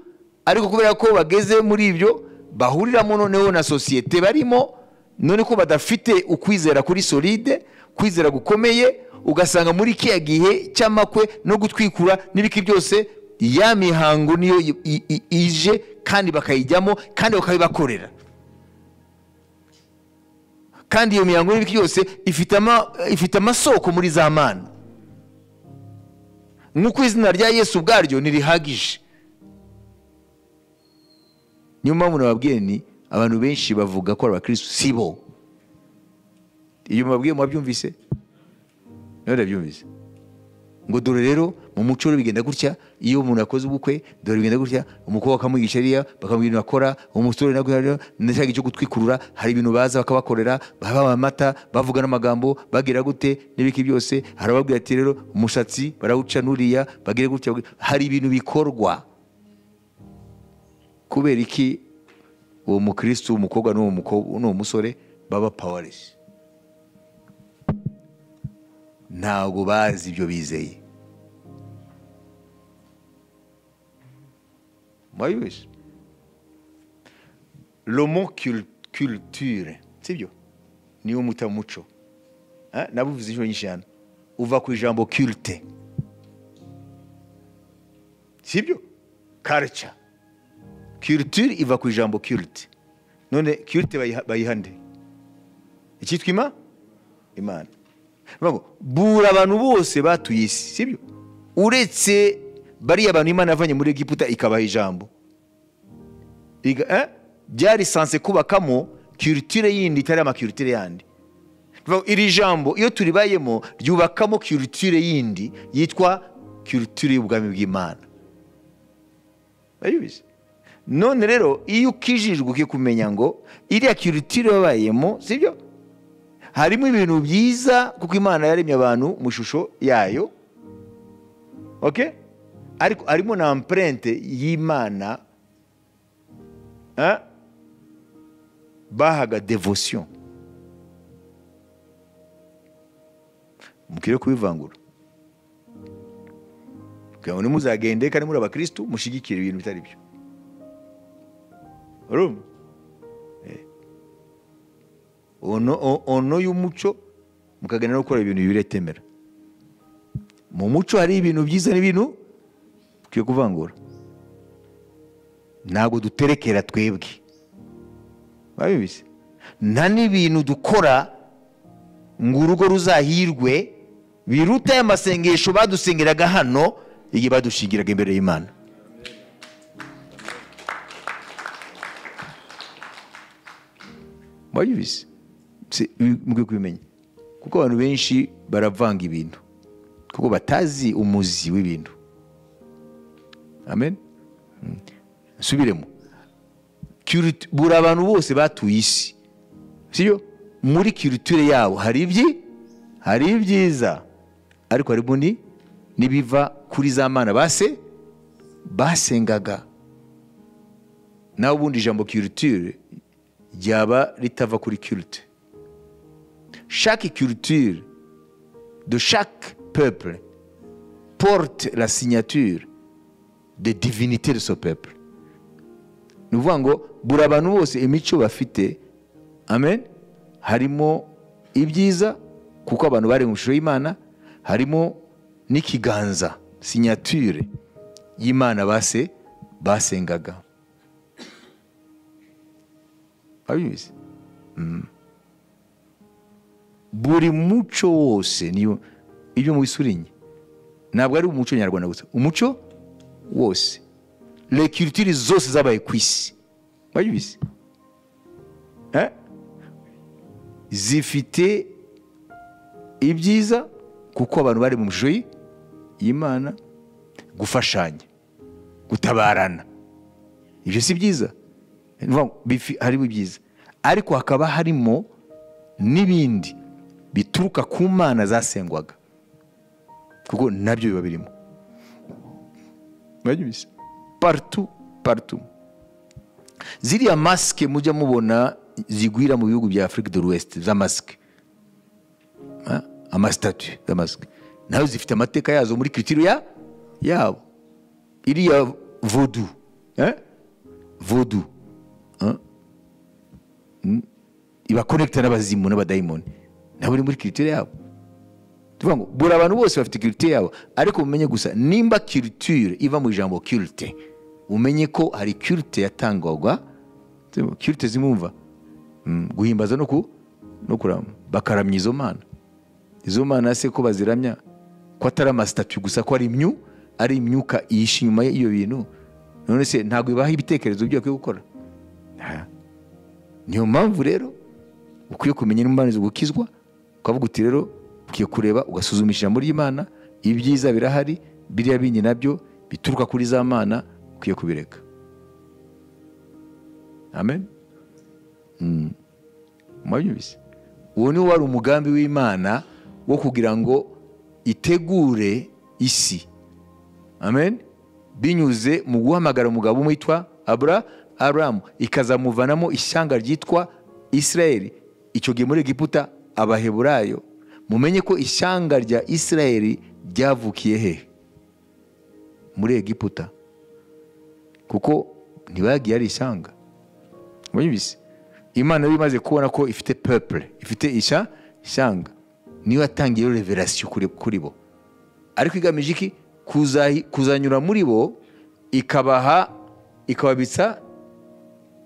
ariko kubera ko bageze muri ibyo bahuriramo noneho na sosiyete barimo, none ko badafite ukwizera kuri solide, kwizera gukomeye, ugasanga muri kiya gihe cy'amakwe no gutwikura n'ibiki byose, ya mihango niyo ije kandi bakayijyamo kandi bakabibakorera. Kandi iyo mihango n'ibiki byose ifite amasoko muri za Mana. Nk'uko izina rya Yesu ubwaryo ntirihagije. Niyo mpamvu nababwiye ni abantu benshi bavuga ko abakristo sibo. Iyo mubabwiye mwabyumvise? Narabyumvise. Ngo dore rero mu muco bigenda gutya, iyo umuntu akoze ubukwe dore bigenda gutya, umukobwa akamwigisha riya bakamubwira akora, umusore nashaka cyo gutwikurura, hari ibintu baza bakabakorera, baba amata, bavuga n'amagambo, bagira gute n'ibiki byose, harababwira ati rero umushatsi barawuca nuriya, bagire gutya, hari ibintu bikorwa. Kubera iki uwo mukristo umukobwa n'uwo musore baba powerless? Ntabwo bazi ibyo bizeye. Mwayibise? Le mot culture, sibyo? Niyo mutamuco. Nabuvuze icyo nyishana. Uva ku ijambo culte. Sibyo? Culture. Culture iva ku ijambo culte. None culte bayihande. Icyitwa Imana. Bura abantu bose batuye isi, sibyo? Uretse bariya abantu Imana yavanye muri Egiputa ikabaha ijambo. Byari sanse kubakamo culture yindi itari amaculture yandi. Iri jambo iyo turibayemo ryubakamo culture yindi yitwa culture y'ubwami bw'Imana. Bayubize? None rero iyo ukijijwe ukikumenya ngo iriya culture babayemo, sibyo? Harimo ibintu byiza kuko Imana yaremye abantu mu shusho yayo. Okay? Ariko harimo na empreinte y'Imana bahaga devotion. Mukire kubivangura. kugira ngo nimuzagende kandi muri abakristo mushigikire ibintu bitari byo. Urumva? Ono y'umuco mukagenda no gukora ibintu biretemera. Mu muco hari ibintu byiza n'ibintu twiye kuvangura. Ntabwo duterekera twebwe. Babibise. Nta n'ibintu dukora ngo urugo ruzahirwe biruta y'amasengesho badusengeraga hano igihe badushingiraga imbere y'Imana. Babibise. Mugwe kubimenya. Kuko abantu benshi baravanga ibintu. Kuko batazi umuzi w'ibintu. Amen. Subiremo. Buri abantu bose batuye isi. Siyo? Muri culture yabo hari ibyiza. Ariko harimo nibiva kuri za mana basengaga. Naho ubundi ijambo culture ryaba ritava kuri culte. Chaque culture de chaque peuple porte la signature de divinité de ce peuple. Nous voyons ngo buri abantu bose imico bafite, amen, harimo ibyiza kuko abantu bari mu shusho y'Imana, harimo n'ikiganza, signature y'Imana basengaga. Abizi? Buri muco wose niyo ibyo mu bisurinye. Ntabwo ari umuco nyarwanda gusa, umuco wose. Les cultures zose zabaye ku isi. Bayibizi? Zifite ibyiza kuko abantu bari mu shusho y'Imana, gufashanya, gutabarana. Ibyo si byiza. Harimo ibyiza. Ariko hakaba harimo n'ibindi bituruka ku mana zasengwaga. Kuko nabyo biba birimo. Bayibizi? Partout. Ziriya masque mujya mubona zigwira mu bihugu bya Afrique de l'Ouest za masque. Amastatue za masque. Naho zifite amateka yazo muri culture yabo. Iriya vaudou. Vaudou. Iba connecta n'abazimu n'abadayimoni. Nabo muri culture yabo. Tuvango buri abantu bose bafite culture yabo, ariko mumenye gusa nimba culture iva mu ijambo culte, umenye ko hari culte yatangwaga, culte zimumva guhimbaza no kurama, bakaramya izo mana. Izo mana se ko baziramya ko atari amastatue gusa, ko ari imyuka yishi nyuma y'iyo bintu. None se ntabwo ibaha ibitekerezo byo gukora. Niyo mpamvu rero ukwiye kumenya n'umubanizo gukizwa, ukavuga uti rero ukiye kureba ugasuzumisha ijambo ry'Imana, ibyiza birahari, biriya bindi nabyo bituruka kuri za mana ukiye kubireka. Amen. Mwabibise? Uwo ni wari umugambi w'Imana wo kugira ngo itegure isi. Amen. Binyuze mu guhamagara umugabo umwitwa Abraham, ikazamuvanamo ishyanga ryitwa Israeli. Icyo gihe muri Egiputa abaheburayo, mumenye ko ishyanga rya Israeli ryavukiye he? Muri Egiputa. Kuko ntibagiye ari ishyanga. Mwabibise? Imana yari imaze kubona ko ifite peuple, ifite ishyanga, niyo yatangiye revelation kuri bo. Ariko igamije iki? Kuzanyura muri bo, ikababitsa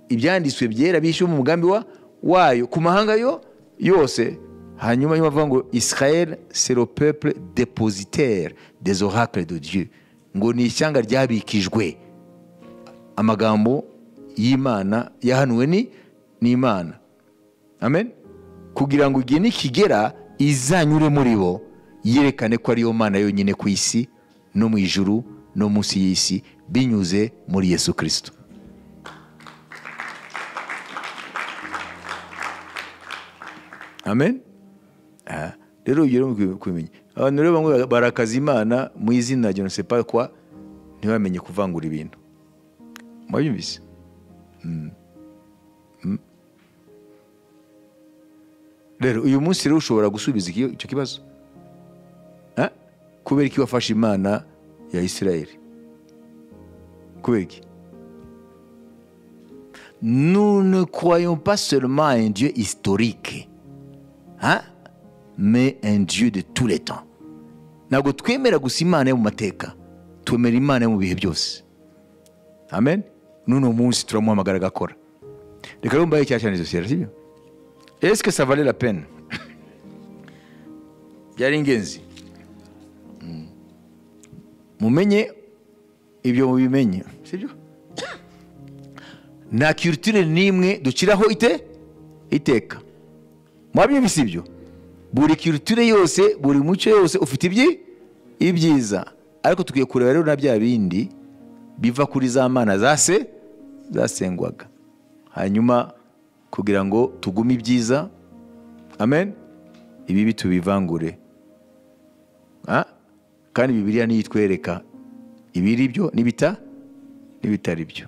ibyanditswe byera bishyuye mu mugambi wayo ku mahanga yose. Hanyuma bavuga ngo Israël c'est le peuple dépositaire des oracles de Dieu. Ngo ni ishyanga ryabikijwe amagambo y'Imana yahanuwe n'Imana. Amen. Kugira ngo igihe nikigera izanyure muri bo, yerekane ko ariyo Mana yonyine ku isi no mu ijuru no munsi y'isi, binyuze muri Yesu Kristo. Amen. Rero ugere kumenya abantu rero bamwe barakaza Imana mu izina je ne sais pas quoi, ntibamenye kuvangura ibintu. Mwabibise? Rero uyu munsi rero ushobora gusubiza icyo kibazo. Kubera iki wafashe Imana ya Isirayeli. Kubera iki? Nous ne croyons pas seulement à un Dieu historique, hein? Mais un Dieu de tous les temps. Ntabwo twemera gusa Imana yo mu mateka, twemera Imana yo mu bihe byose. Amen. N'uno munsi turamuhamagara agakora. Reka rero mbaye cyane sosiyete, sibyo? Est-ce que ça valait la peine? Byari ingenzi. Mumenye ibyo mubimenye, sibyo? Nta culture nimwe dukiraho iteka. Mwabyumvise ibyo? Buri culture yose, buri muco yose ufite ibyiza. Ariko tugiye kureba rero na bya bindi biva kuri za mana zasengwaga. Hanyuma kugira ngo tugume ibyiza. Amen. Ibi tubivangure. Kandi Bibiliya niyitwereka ibiri byo n'ibitari byo.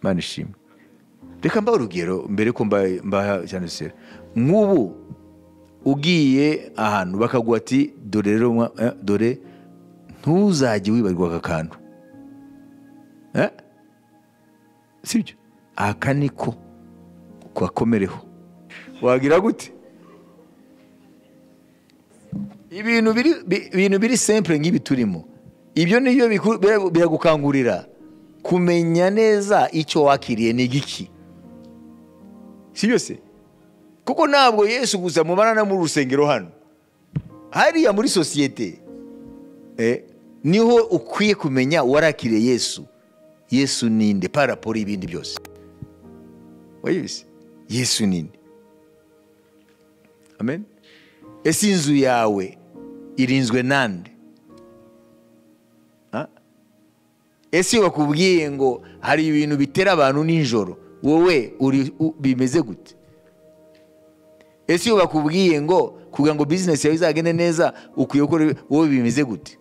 Mana ishimwe. Reka mba urugero mbere ko mba cyane se. Nk'ubu ugiye ahantu bakaguha ati dore rero dore ntuzajye wibagirwa aka kantu. Sibyo? Aka niko kwakomereho. Wagira gute? Ibintu biri simple nk'ibi turimo. Ibyo niyo biragukangurira kumenya neza icyo wakiriye ni giki. Sibyo se? Kuko ntabwo Yesu gusa mubana mu rusengero hano. Hariya muri societe niho ukwiye kumenya warakiriye Yesu. Yesu ninde paraporo ibindi byose. Wayibise? Yesu ninde? Amen. Ese inzu yawe irinzwe nande? Ese bakubwiye ngo hari ibintu bitera abantu ninjoro, wowe bimeze gute? Ese bakubwiye ngo kugira ngo business yawe izagende neza ukwiye gukora, wowe bimeze gute?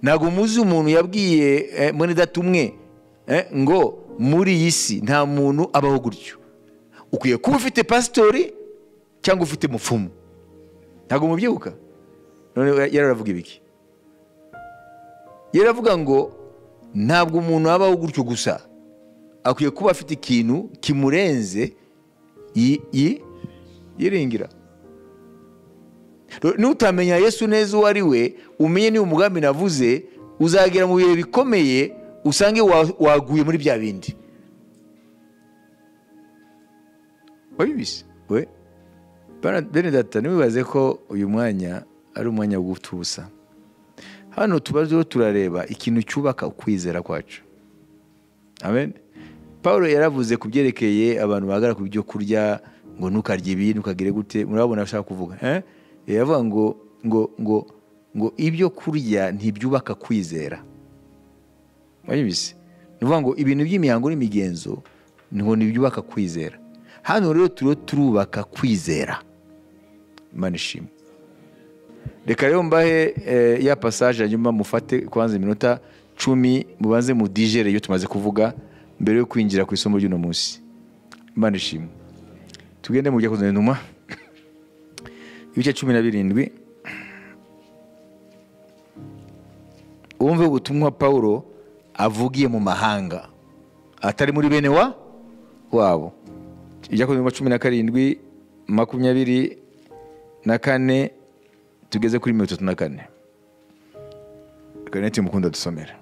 Ntabwo muzi umuntu yabwiye muri datumwe ngo muri iyi si nta muntu abaho gutyo. Ukwiye kuba ufite pastori cyangwa ufite mupfumu. Ntabwo mubyibuka? None yaravuga ibiki? Yaravuga ngo ntabwo umuntu abaho gutyo gusa. Akwiye kuba afite ikintu kimurenze yiringira. Nutamenya Yesu neza uwo ari we, umenye ni umugambi navuze, uzagera mu bihe bikomeye usange waguye muri bya bindi. Wabibise? We bene data nibibaze ko uyu mwanya ari umwanya wo gutubusa. Hano tubazo turareba ikintu cyubaka ukwizera kwacu. Amen. Paulo yaravuze kubyerekeye abantu bagara ku byo kurya ngo ntukarye ibi ntukagire gute. Murabona ashaka kuvuga yavuga ngo ibyo kurya ntibyubaka kwizera. Wabibise? Nuvuga ngo ibintu by'imihango n'imigenzo niho nibyubaka kwizera. Hano rero turubaka kwizera. Imana ishimwe. Reka rero mbahe ya passage nyuma mufate kwanza iminota 10 mubanze mu digere iyo tumaze kuvuga mbere yo kwinjira ku isomo ry'uno munsi. Imana ishimwe. Tugende mu byakozwe n'intumwa ibice 17. Umve ubutumwa Paulo avugiye mu mahanga atari muri bene wabo. Ibyakozwe mu 17 24 tugeze kuri 34. Kaneti mukunda dusomera.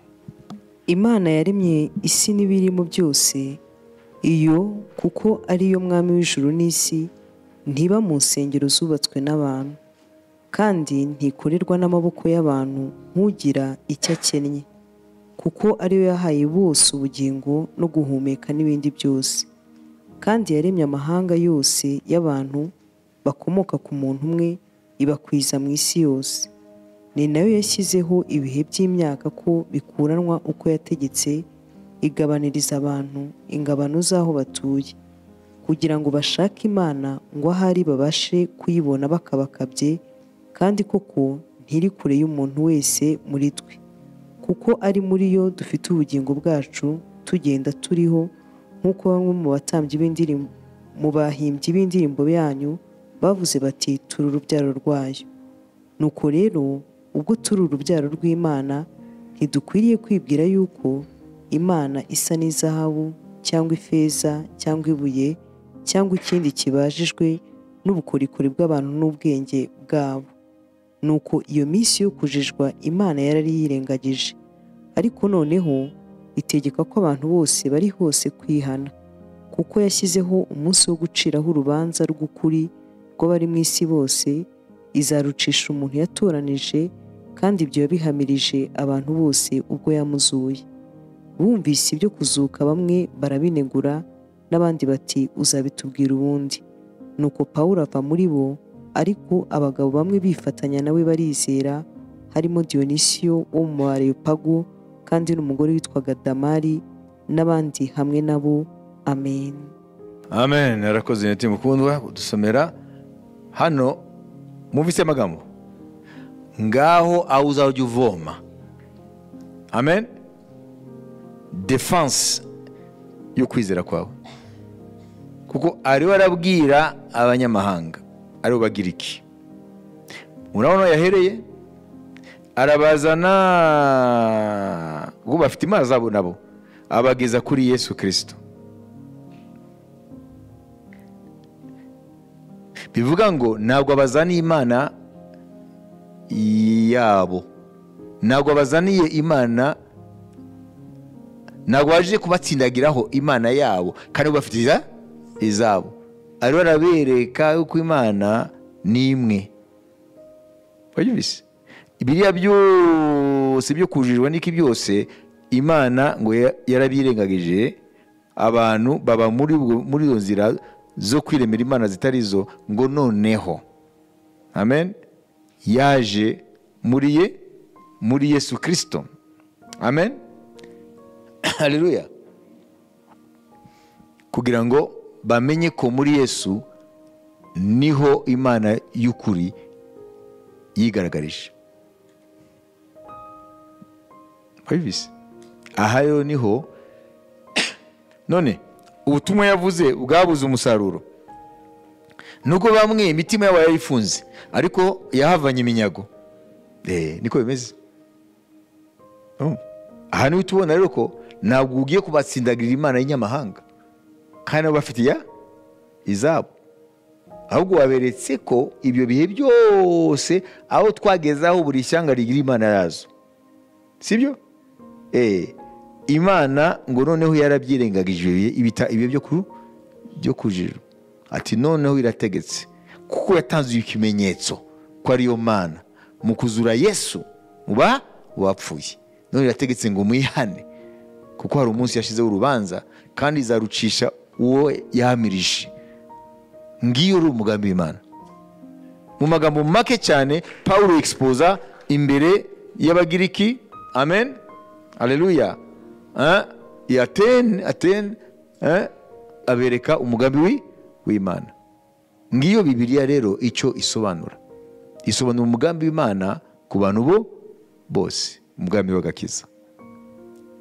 Imana yaremye isi n'ibirimo byose, iyo kuko ari yo mwami w'ijuru n'isi, ntiba mu nsengero zubatswe n'abantu, kandi ntikorerwa n'amaboko y'abantu nk'ugira icyo akennye, kuko ari yo yahaye bose ubugingo no guhumeka n'ibindi byose. Kandi yaremye amahanga yose y'abantu bakomoka ku muntu umwe, ibakwiza mu isi yose. Ni nayo yashyizeho ibihe by'imyaka ko bikuranwa uko yategetse, igabaniriza abantu ingabano z'aho batuye, kugira ngo bashake Imana ngo ahari babashe kuyibona bakabakabye, kandi koko ntiri kure y'umuntu wese muri twe, kuko ari muri yo dufite ubugingo bwacu tugenda turiho, nk'uko bamwe mu bahimbyi b'indirimbo yanyu bavuze bati turi urubyaro rwayo. Nuko rero ubwo turi urubyaro rw'Imana, ntidukwiriye kwibwira yuko Imana isa n'izahabu cyangwa ifeza cyangwa ibuye cyangwa ikindi kibajijwe n'ubukorikori bw'abantu n'ubwenge bwabo. Nuko iyo minsi yo kujijwa Imana yarari yirengagije, ariko noneho itegeka ko abantu bose bari hose kwihana, kuko yashyizeho umunsi wo guciraho urubanza rw'ukuri rw'abari mu isi bose, izarucisha umuntu yatoranije, kandi ibyo yabihamirije abantu bose ubwo yamuzuye. Bumvise ibyo kuzuka, bamwe barabinegura, n'abandi bati uzabitubwira ubundi. Nuko Pawulo ava muri bo, ariko abagabo bamwe bifatanya nawe barizera, harimo Dionisiyo wo mu Areyopago, kandi n'umugore witwaga Damari, n'abandi hamwe nabo. Amen. Amen. Arakoze neti mukundwa kudusomera hano. Mumvise amagambo ngaho aho uzajya uvoma. Amen. Defense yo kwizera kwawe, kuko ariwe arabwira abanyamahanga, aribo Bagiriki. Murabona yahereye arabazana ubwo bafite imana zabo nabo, abageza kuri Yesu Kristo. Bivuga ngo ntabwo abazaniye imana yabo, ntabwo abazaniye imana, ntabwo waje kubatsindagiraho imana yabo, kandi bafite izabo. Ariho arabereka yuko imana ni imwe. Wajibise ibiriya byose byo kujijwa n'iki byose, Imana ngo yarabirengagije, abantu baba muri izo nzira zo kwiremera imana zitari zo, ngo noneho amen yaje muri Yesu Kristo. Amen. Haleluya. Kugira ngo bamenye ko muri Yesu niho imana y'ukuri yigaragarije. Wabibise? Aha rero niho none ubutumwa yavuze bwabuze umusaruro. Nuko bamwe imitima yabo yayifunze, ariko yahavanye iminyago. Niko bimeze. Aha niho tubona rero ko ntabwo ugiye kubatsindagirira imana y'inyamahanga, kandi nabo bafite izabo, ahubwo waberetse ko ibyo bihe byose aho twagezaho buri shyanga rigira imana yazo, sibyo? Imana ngo noneho yarabyirengagije ibita ibyo byo kujira. Ati noneho irategetse, kuko yatanze ikimenyetso ko ariyo mana mu kuzura Yesu muba wapfuye. None irategetse ngo mwihane, kuko hari umunsi yashizeho urubanza, kandi izarucisha uwo yahamirije. Ngiyo uri umugambi w'Imana. Mu magambo make cyane Pawulo exposa imbere y'Abagiriki. Amen. Haleluya. Atene abereka umugambi w'Imana. Ngiyo Bibiliya rero icyo isobanura. Isobanura umugambi w'Imana ku bantu bose, umugambi w'agakiza.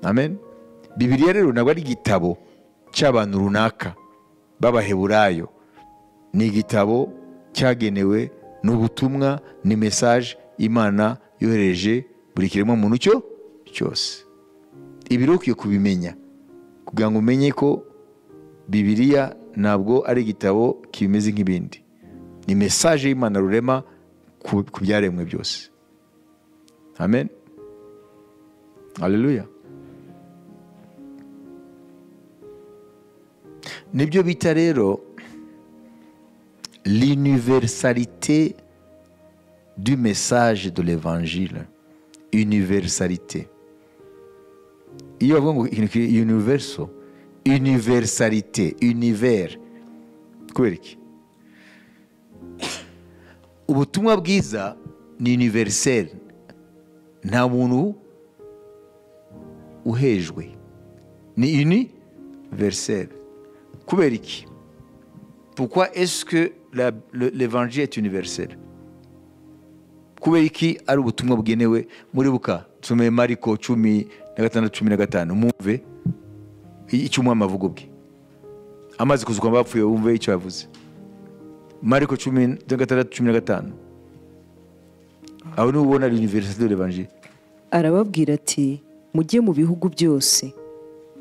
Amen. Bibiliya rero ntabwo ari igitabo cy'abantu runaka b'Abaheburayo. Ni igitabo cyagenewe n'ubutumwa, ni message Imana yohereje buri kiremwa muntu cyose. Ibi rero ugiye kubimenya, kugira ngo umenye ko Bibiliya ntabwo ari igitabo kimeze nk'ibindi. Ni message y'Imana rurema ku byaremwe byose. Amen. Haleluya. Nibyo bita rero l'universalité du message de l'évangile. Universalité. Iyo bavuga ngo universal, universalité, univers, kubera iki? Ubutumwa bwiza ni universel, nta muntu uhejwe, ni universel. Kubera iki? Pourquoi est-ce que l'évangile est universel? Kubera iki ari ubutumwa bugenewe muri buka? Tusome Mariko 10:15. Mwumve icyo umwami avuga ubwe. Amaze kuzuka mu bapfuye, wumve icyo yavuze. Mariko 10:15. Aho nubona l'universalité de l'évangile. arababwira ati mujye mu bihugu byose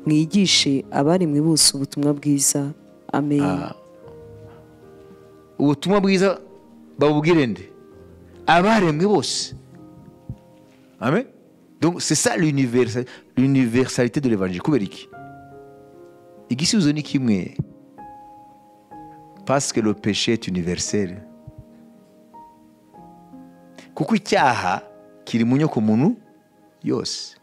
mwigishe abaremwe bose ubutumwa bwiza. Amen. Ubutumwa bwiza babubwire nde? Abaremwe bose. Amen. Donc c'est ça l'universalité de l'évangile. Kubera iki? Igisubizo ni kimwe. Parce que le péché est universel. Kuko icyaha kiri mu nyoko muntu yose.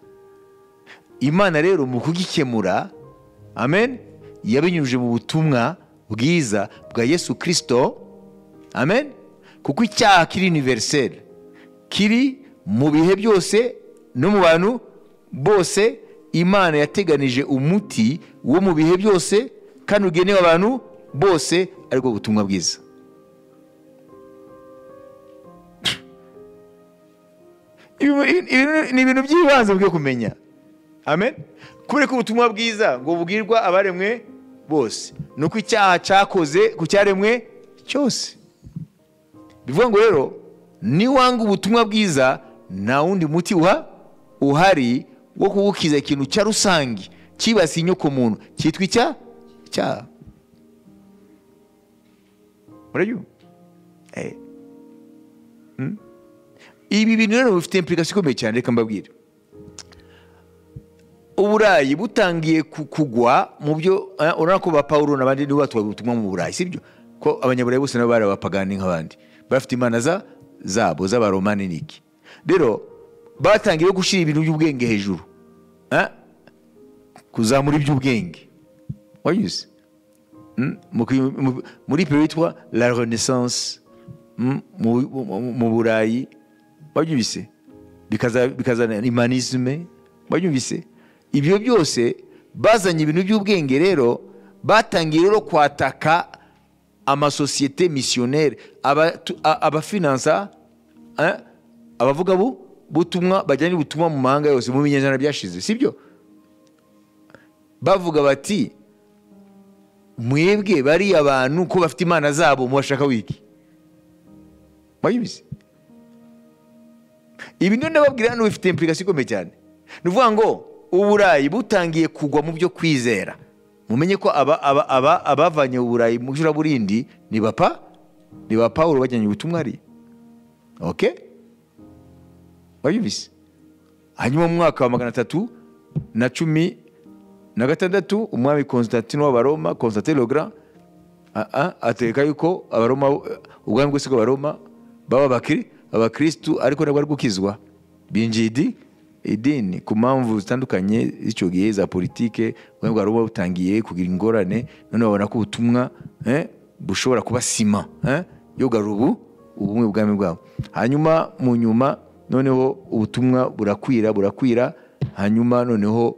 Imana rero mu kugikemura, amen, yabinyujije mu butumwa bwiza bwa Yesu Kristo, amen, kuko icyaha kiri universel, kiri mu bihe byose no mu bantu bose. Imana yateganije umuti wo mu bihe byose kandi ugenewe abantu bose, ariko butumwa bwiza. Ni ibintu by'ibanze byo kumenya. Amen. Kubera ko ubutumwa bwiza ngo bubwirwa abaremwe bose, nuko icyaha cyakoze ku cyaremwe cyose. Bivuga ngo rero ni wanga ubutumwa bwiza, nta wundi muti uhari wo kugukiza ikintu cya rusange kibasiye inyoko muntu cyitwa icyaha. Murayo? Ibi bintu rero bifite implication ikomeye cyane. Reka mbabwire, uburayi butangiye kugwa mu byo urabona ko ba Paulo n'abandi nibo batwaye ubutumwa mu Burayi, sibyo? Ko abanyaburayi bose nabo bari abapagani nk'abandi, bafite imana zabo z'abaromani niki. Rero batangiye gushyira ibintu by'ubwenge hejuru, kuzamura iby'ubwenge. Wayuze muri periode yitwa la renaissance mu Burayi, wabyumvise, bikazana humanisme, wabyumvise. Ibyo byose bazanye ibintu by'ubwenge. Rero batangiye rero kwataka amasosiyete missionnaire, abafinansa, abavuga butumwa bajyanye ubutumwa mu mahanga yose mu binyejana byashize, sibyo? Bavuga bati mwebwe bari abantu ko bafite imana zabo mubashaka wiki. Wayibize? Ibi none babwira hano bifite implication ikomeye cyane. Nuvuga ngo Uburayi butangiye kugwa mu byo kwizera. Mumenye ko abavanye Uburayi mu burindi ni ba Paulo bajyanye ubutumwa ari. Okay? Wayibize? Hanyuma mu mwaka wa 316 umwami Constantine w'Abaroma, Constantine le Grand, ateka yuko Abaroma, ubwami bwose bw'Abaroma baba abakristu, ariko nabwo ari gukizwa binjidi idini ku mpamvu zitandukanye z'icyo gihe za politike. Ubwami bw'Abaroma butangiye kugira ingorane, none babona ko ubutumwa bushobora kuba sima yo garubu ubumwe bw'ubwami bwabo. Hanyuma mu nyuma noneho ubutumwa burakwira, hanyuma noneho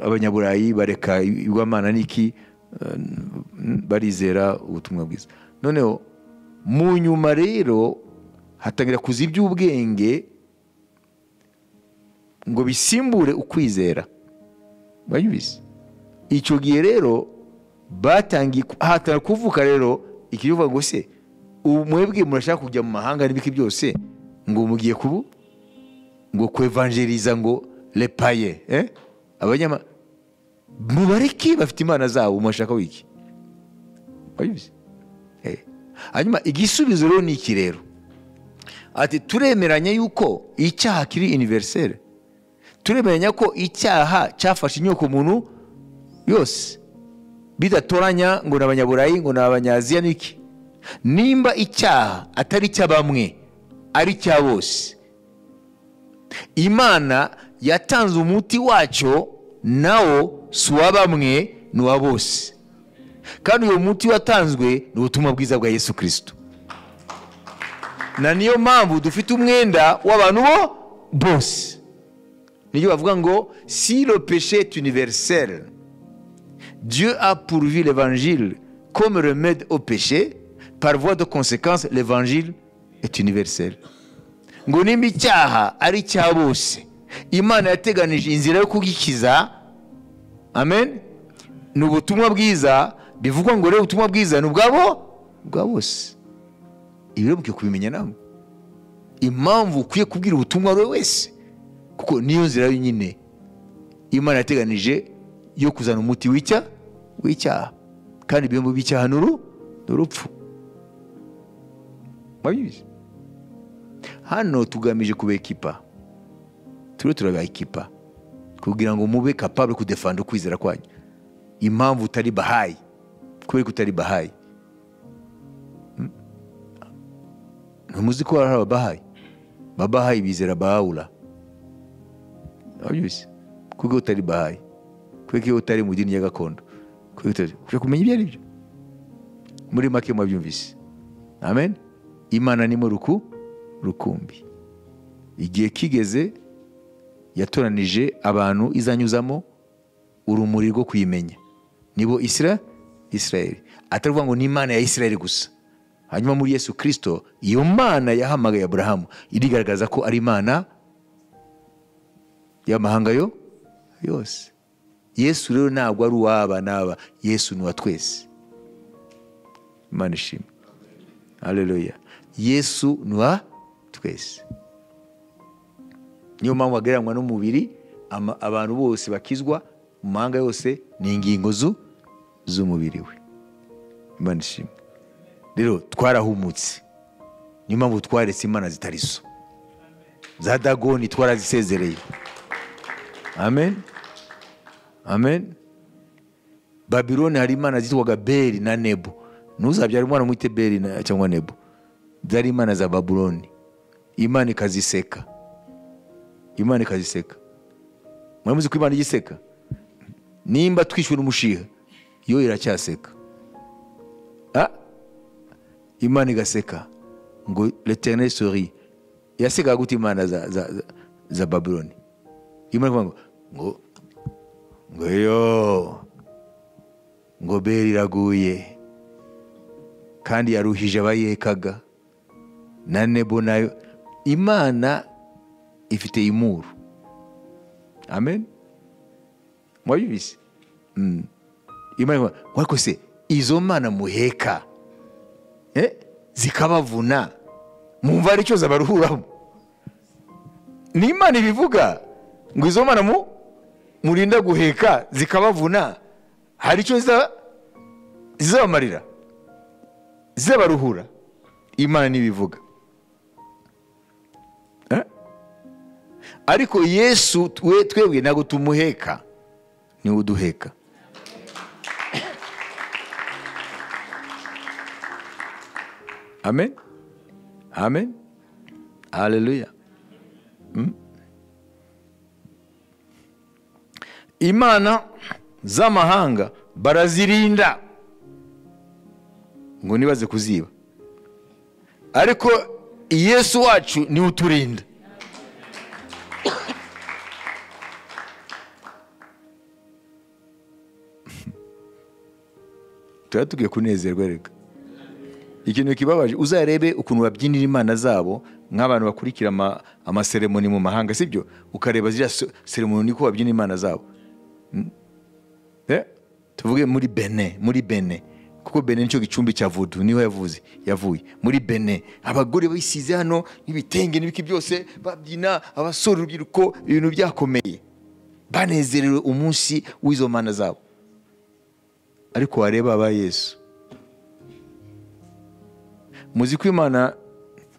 abanyaburayi bareka ibwamana niki, barizera ubutumwa bwiza. Noneho mu nyuma rero hatangira kuza iby'ubwenge ngo bisimbure ukwizera. Bayubise? Icyo gihe rero batangiye hatara kuvuka rero ikivuga ngo se mwebwe murashaka kujya mu mahanga n'ibiki byose ngo mugiye ngo kwevangeliza ngo les païens, abanyama mubareki bafite imana zabo murashaka wiki. Bayubise? Hanyuma igisubizo rero ni iki rero? Ati turemeranya yuko icyaha kiri universel. Turemeranya ko icyaha cyafashe inyoko muntu yose, bidatoranya ngo n'abanyaburayi ngo n'abanyaziya niki. Nimba icyaha atari cy'abamwe ari cya bose, Imana yatanze umuti wacyo nawo si uw'abamwe ni uwa bose. Kandi uyu muti watanzwe ni ubutumwa bwiza bwa Yesu Kristo. Na niyo mpamvu dufite umwenda w'abantu bose. Niyo bavuga ngo si le péché est universel, Dieu a pourvu l'évangile comme remède au péché, par voie de conséquence l'évangile est universel. Ngo nimba icyaha ari cya bose, Imana yateganije inzira yo kugikiza, amen, ni ubutumwa bwiza, bivugwa ngo rero ubutumwa bwiza ni ubwabo bwa bose. Ibi rero mukwiye kubimenya namwe impamvu ukwiye kubwira ubutumwa ari wese, kuko niyo nzira yonyine Imana yateganije yo kuzana umuti w'icyaha, kandi ibihembo by'icyaha ni urupfu. Mwabizi hano tugamije kubekipa, turabakipa kugira ngo mube capable kudefanda ukwizera kwanyu. Impamvu utari bahayi, kubera utari bahayi, ntumuzi ko hari ababahayi bizera Bahawula. Mwabizi kuko utari bahayi, kuko utari mu dini ya gakondo, kuko kumenya ibyo ari byo. Muri make mwabyumvise. Amen. Imana ni mu rukumbi. Igihe kigeze yatoranije abantu izanyuzamo urumuri rwo kuyimenya, nibo Israeli. Atavuga ngo ni Imana ya Israeli gusa. Hanyuma muri Yesu Kristo iyo Mana yahamagaye Abrahamu irigaragaza ko ari Imana y'amahanga yose. Yesu rero ntabwo ari uwaba n'aba, Yesu ni wa twese. Imana ishimwe. Haleluya. Yesu ni wa twese. Niyo mpamvu agereranywa n'umubiri, abantu bose bakizwa mu mahanga yose ni ingingo z'umubiri we. Imana ishimwe. Rero twarahumutse, niyo mpamvu twaretse imana zitari zo. Za Dagoni twarazisezereye. Amen. Amen. Babiloni hari imana zitwaga Beli na Nebo. Ntuzabyara umwana mwite Beli cyangwa Nebo. Zari imana za Babuloni. Imana ikaziseka. Mwamuzi ko Imana igiseka? Nimba twishyura umushiha, yo iracyaseka. Imana igaseka ngo l'Éternel sourit. Yaseka gute imana za Babuloni? Imana ngo Beli iraguye kandi yaruhije abayekaga, na Nebo nayo. Imana ifite imuru. Amen. Mwabibise? Imana ngo se izo mana muheka zikabavuna, mumva ari cyo zabaruhuramo. Ni Imana ibivuga ngo izo mana murinda guheka zikabavuna, hari cyo zizabamarira, zizabaruhura. Imana nibivuga. Ariko Yesu twebwe ntabwo tumuheka, ni uduheka. Amen. Amen. Haleluya. Imana z'amahanga barazirinda ngo nibaze kuziba, ariko Yesu wacu ni uturinda. Tugiye kunezerwa reka. Ikintu kibabaje, uzarebe ukuntu babyinira imana zabo nk'abantu bakurikira amaseremoni mu mahanga, sibyo? Ukareba ziriya seremoni niko babyina imana zabo. Tuvuge muri Benin, kuko Benin nicyo gicumbi cya Voodoo, niho yavuye. Muri Benin abagore bisize hano n'ibitenge n'ibiki byose babyina, abasore urubyiruko, ibintu byakomeye, banezerewe umunsi w'izo mana zabo. Ariko wareba aba Yesu, muzi ko Imana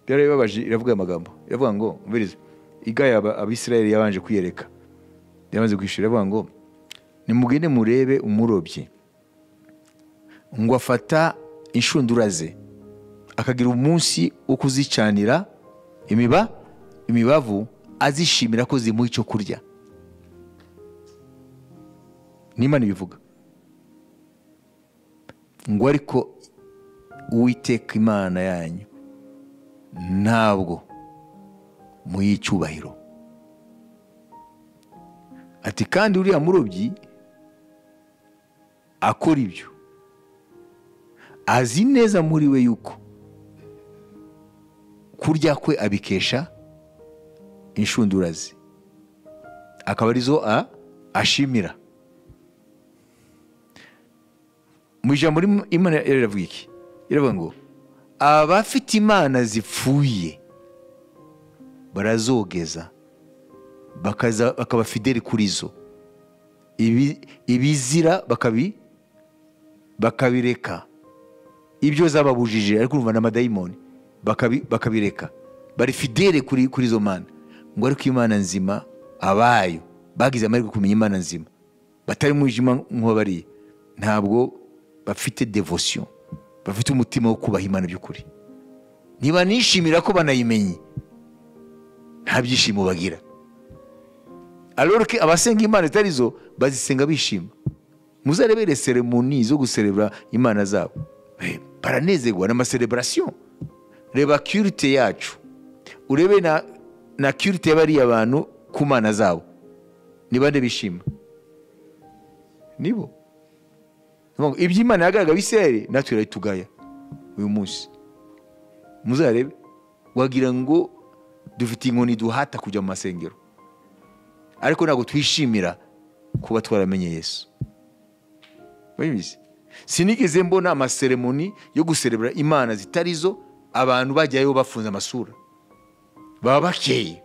yarabibabaje, iravuga amagambo, iravuga ngo mbiriza igaya Abisirayeli yabanje kwiyereka, yabanje kwishura, iravuga ngo nimugende murebe umurobyi ngo afata inshundura ze akagira umunsi wo kuzicanira imibavu azishimira ko zimuha icyo kurya. N'Imana ibivuga ngo ariko Uwiteka Imana yanyu ntabwo muyicyubahiro. Ati kandi uriya murobyi akora ibyo azi neza muri we yuko kurya kwe abikesha inshundura ze, akaba arizo ashimira. mu ijambo Imana iravuga iki? Iravuga ngo abafite imana zipfuye barazogeza bakaba fideli kuri zo, ibizira bakabireka, ibyo zababujije ariko urumva n'amadayimoni bakabireka, bari fideli kuri zo mana. Ngo ariko imana nzima abayo bagize amahirwe kumenya imana nzima, batari mu mwijima nk'uwabariye, ntabwo bafite devotion, bafite umutima wo kubaha imana by'ukuri. Ntibanishimira ko banayimenye, nta byishimo bagira. Alors que abasenga imana zitari zo bazisenga bishima. Muzarebere seremoni zo guserebra imana zabo, baranezerwa n'amacelebration. Reba curite yacu, urebe na curite y'abariya abantu ku mana zabo, ni bande bishima? Nibo. Ibyo Imana yagaragaga bisere natwe irayitugaya uyu munsi. Muzarebe wagira ngo dufite inkoni duhata kujya mu masengero, ariko ntabwo twishimira kuba twaramenye Yesu. Bayibizi, sinigeze mbona amaseremoni yo guserebra imana zitari zo abantu bajyayo bafunze amasura, baba bakeye,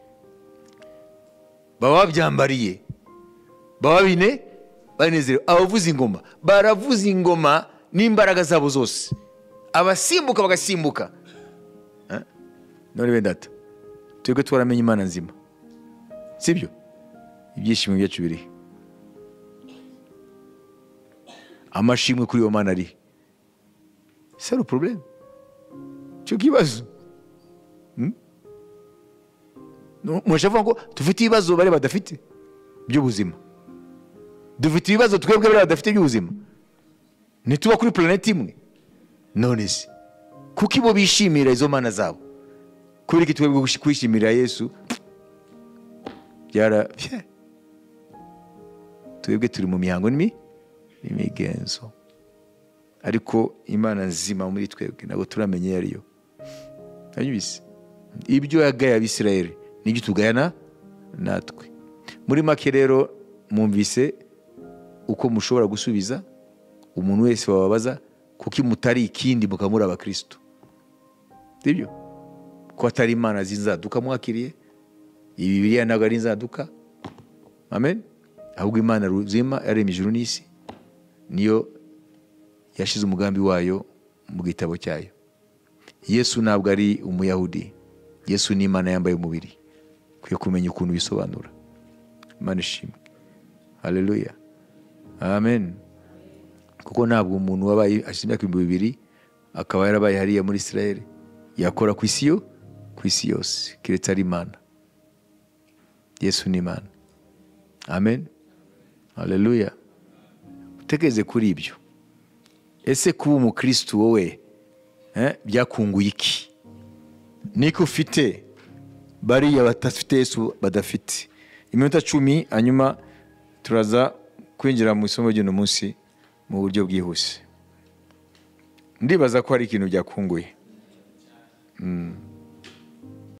baba babyambariye, baba banezerewe. Abavuza ingoma baravuza ingoma n'imbaraga zabo zose, abasimbuka bagasimbuka. None bendata, twebwe twaramenye imana nzima, sibyo? Ibyishimo byacu biri, amashimwe kuri iyo mana ari, c'est le problème. Cyo kibazo mwishavuga ngo dufite ibibazo bari badafite by'ubuzima, dufite ibibazo twebwe bari badafite by'ubuzima, ntituba kuri planeti imwe. None se kuko ibo bishimira izo mana zabo, kubera ko twebwe kwishimira Yesu twebwe turi mu mihango n'imigenzo, ariko imana nzima muri twebwe ntabwo turamenye iyo ariyo. Ibyo yagaya Abisirayeli nibyo tugayana natwe. Muri make rero mwumvise uko mushobora gusubiza umuntu wese wababaza kuko mutari ikindi mukamura abakristo, sibyo? Ko atari imana zinzaduka mwakiriye, iyi Bibiliya ntabwo ari inzaduka. Amen. Ahubwo imana ruzima yaremye ijuru n'isi, niyo yashize umugambi wayo mu gitabo cyayo. Yesu ntabwo ari umuyahudi, Yesu ni imana yambaye umubiri. Kwiye kumenya ukuntu bisobanura. Imana ishimwe. Haleluya. Amen. Kuko ntabwo umuntu wabaye ashimye imyaka 2000 akaba yarabaye hariya muri Israel yakora ku isi yose kiretse ari imana. Yesu ni imana. Amen. Haleluya. Utegeze kuri ibyo. Ese kuba umukristo wowe byakunguye iki? Niko ufite bariya batafite Yesu badafite. Iminota 10 hanyuma turaza kwinjira mu isomo ry'uno munsi mu buryo bwihuse. Ndibaza ko hari ikintu byakunguye.